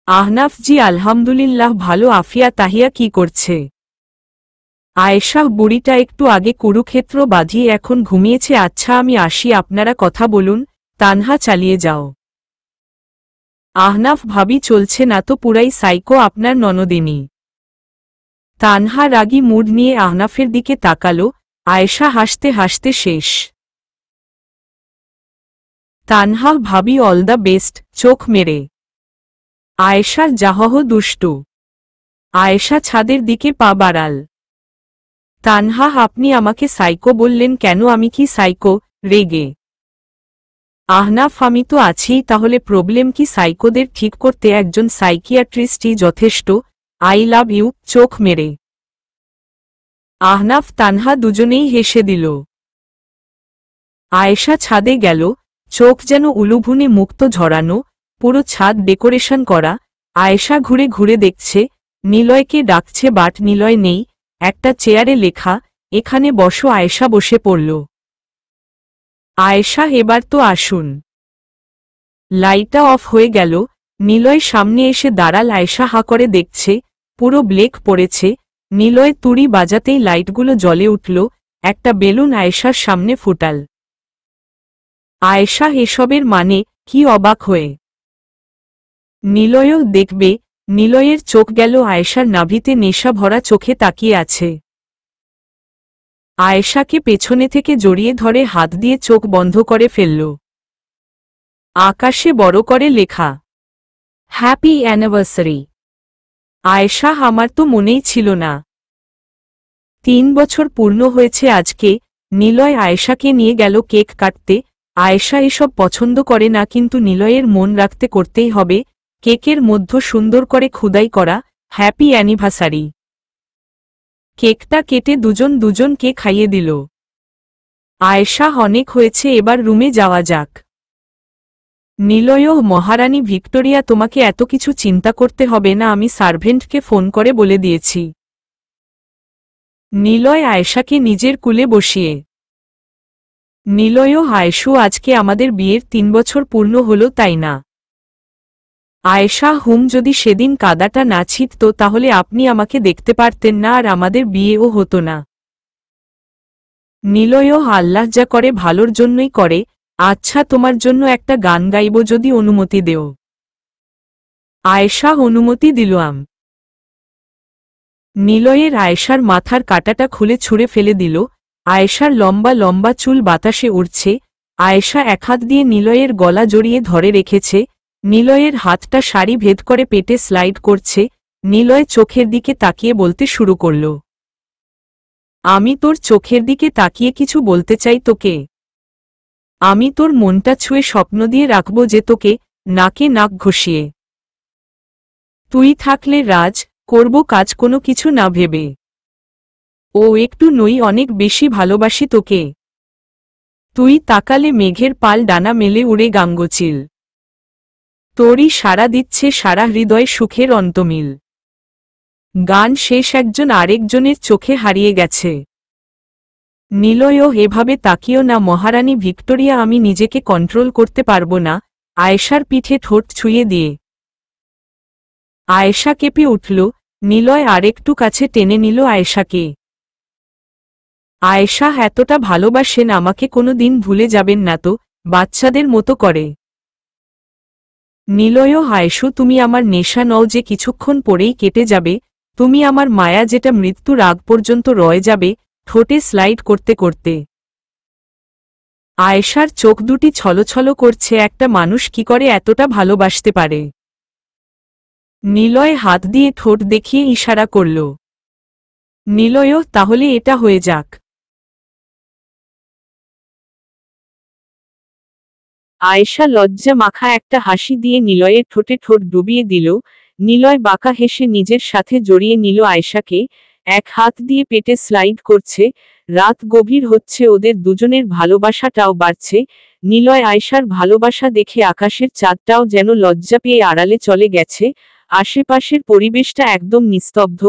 আহনাফ। জি আলহামদুলিল্লাহ ভালো। আফিয়া তাহিয়া কি করছে? আয়েশা। বুড়িটা একটু আগে কুরুক্ষেত্র বাঁধিয়ে এখন ঘুমিয়েছে। আচ্ছা আমি আসি, আপনারা কথা বলুন। তানহা। চালিয়ে যাও। আহনাফ। ভাবি চলছে না তো, পুরাই সাইকো আপনার ননদিনী। তানহা রাগী মুড নিয়ে আহনাফের দিকে তাকালো। আয়েশা হাসতে হাসতে শেষ। তানহা। ভাবি অল দ্য বেস্ট। চোখ মেরে। আয়েশার জাহহ দুষ্টু। আয়েশা ছাদের দিকে পা বাড়াল। তানহা। আপনি আমাকে সাইকো বললেন কেন? আমি কি সাইকো? রেগে। আহনাফ। আমি তো আছিই, তাহলে প্রবলেম কি? সাইকোদের ঠিক করতে একজন সাইকিয়াট্রিস্টই যথেষ্ট। I love you. চোখ মেরে। আহনাফ। তানহা দুজনেই হেসে দিল। আয়েশা ছাদে গেল। চোখ যেন উলুভুনে মুক্ত ঝরানো, পুরো ছাদ ডেকোরেশন করা। আয়েশা ঘুরে ঘুরে দেখছে, নিলয়কে ডাকছে, বাট নিলয় নেই। একটা চেয়ারে লেখা, এখানে বসো। আয়েশা বসে পড়ল। আয়েশা। এবার তো আসুন। লাইটটা অফ হয়ে গেল। নিলয় সামনে এসে দাঁড়াল। আয়েশা হা করে দেখছে, পুরো ব্লেক পড়েছে। নিলয় তুড়ি বাজাতেই লাইটগুলো জ্বলে উঠল। একটা বেলুন আয়েশার সামনে ফুটাল। আয়েশা এসবের মানে কি অবাক হয়ে। নিলয়ও দেখবে। নিলয়ের চোখ গেল আয়েশার নাভিতে, নেশা ভরা চোখে তাকিয়ে আছে। আয়েশাকে পেছনে থেকে জড়িয়ে ধরে হাত দিয়ে চোখ বন্ধ করে ফেলল। আকাশে বড় করে লেখা, হ্যাপি অ্যানিভার্সারি। আয়েশা। আমার তো মনেই ছিল না। 3 বছর পূর্ণ হয়েছে আজকে। নিলয় আয়েশাকে নিয়ে গেল কেক কাটতে। আয়েশা এসব পছন্দ করে না, কিন্তু নিলয়ের মন রাখতে করতেই হবে। কেকের মধ্য সুন্দর করে খোদাই করা, হ্যাপি অ্যানিভার্সারি। কেকটা কেটে দুজনকে খাইয়ে দিল। আয়েশা। অনেক হয়েছে, এবার রুমে যাওয়া যাক। নিলয়। মহারানী ভিক্টোরিয়া, তোমাকে এত কিছু চিন্তা করতে হবে না, আমি সার্ভেন্টকে ফোন করে বলে দিয়েছি। নিলয় আয়েশাকে নিজের কুলে বসিয়ে। নিলয়। আয়েশু, আজকে আমাদের বিয়ের 3 বছর পূর্ণ হলো, তাই না? আয়েশা। যদি সেদিন কাদাটা না ছিটত তাহলে আপনি আমাকে দেখতে পারতেন না, আর আমাদের বিয়েও হতো না। নিলয়। আল্লাহ যা করে ভালোর জন্যই করে। আচ্ছা তোমার জন্য একটা গান গাইব, যদি অনুমতি দেও। আয়েশা। অনুমতি দিলাম। নিলয়ের আয়েশার মাথার কাটাটা খুলে ছুঁড়ে ফেলে দিল। আয়েশার লম্বা লম্বা চুল বাতাসে উড়ছে। আয়েশা এক হাত দিয়ে নিলয়ের গলা জড়িয়ে ধরে রেখেছে। নিলয়ের হাতটা শাড়ি ভেদ করে পেটে স্লাইড করছে। নিলয় চোখের দিকে তাকিয়ে বলতে শুরু করল, আমি তোর চোখের দিকে তাকিয়ে কিছু বলতে চাই তোকে। আমি তোর মনটা ছুঁয়ে স্বপ্ন দিয়ে রাখব যে তোকে, নাকে নাক ঘষিয়ে। তুই থাকলে রাজ করব কাজ, কোনো কিছু না ভেবে। ও একটু নই, অনেক বেশি ভালোবাসি তোকে। তুই তাকালে মেঘের পাল ডানা মেলে উড়ে গাঙ্গোচিল। তোরই সাড়া দিচ্ছে সারা হৃদয় সুখের অন্তমিল। গান শেষ একজন আরেকজনের চোখে হারিয়ে গেছে। নিলয়ও এভাবে তাকিও না মহারানী ভিক্টোরিয়া, আমি নিজেকে কন্ট্রোল করতে পারবো না। আয়েশার পিঠে ঠোঁট ছুঁয়ে দিয়ে আয়েশা কেঁপে উঠল। নিলয় আরেকটু কাছে টেনে নিল আয়েশাকে। আয়েশা এতটা ভালোবাসেন আমাকে, কোনো দিন ভুলে যাবেন না তো, বাচ্চাদের মতো করে। নিলয়ও আয়েশু, তুমি আমার নেশা নও যে কিছুক্ষণ পরেই কেটে যাবে, তুমি আমার মায়া যেটা মৃত্যুর আগ পর্যন্ত রয়ে যাবে। ঠোঁটে স্লাইড করতে করতে আয়েশার চোখ দুটি ছলছল করছে। একটা মানুষ কি করে এতটা ভালোবাসতে পারে? নিলয় হাত দিয়ে ঠোঁট দেখিয়ে ইশারা করল। নিলয়ও, তাহলে এটা হয়ে যাক। আয়েশা লজ্জা মাখা একটা হাসি দিয়ে নিলয়ের ঠোঁটে ঠোঁট ডুবিয়ে দিল। নিলয় বাঁকা হেসে নিজের সাথে জড়িয়ে নিল আয়েশাকে, এক হাত দিয়ে পেটে স্লাইড করছে। রাত গভীর হচ্ছে, ওদের দুজনের ভালোবাসাটাও বাড়ছে। নিলয় আয়েশার ভালোবাসা দেখে আকাশের চাঁদটাও যেন লজ্জা পেয়ে আড়ালে চলে গেছে। আশেপাশের পরিবেশটা একদম নিস্তব্ধ,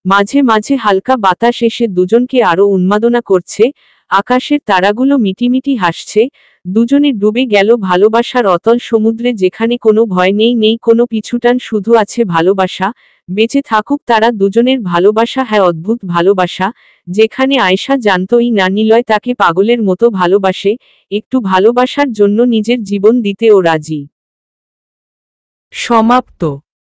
মাঝে মাঝে হালকা বাতাস এসে দুজনকে আরো উন্মাদনা করছে। আকাশের তারাগুলো মিটিমিটি হাসছে। দুজনে ডুবে গেল ভালোবাসার অতল সমুদ্রে, যেখানে কোনো ভয় নেই, নেই কোনো পিছুটান, শুধু আছে ভালোবাসা। বেঁচে থাকুক তারা দুজনের ভালোবাসা, হ্যাঁ অদ্ভুত ভালোবাসা, যেখানে আয়েশা জানতই না নিলয় তাকে পাগলের মতো ভালোবাসে। একটু ভালোবাসার জন্য নিজের জীবন দিতেও রাজি। সমাপ্ত।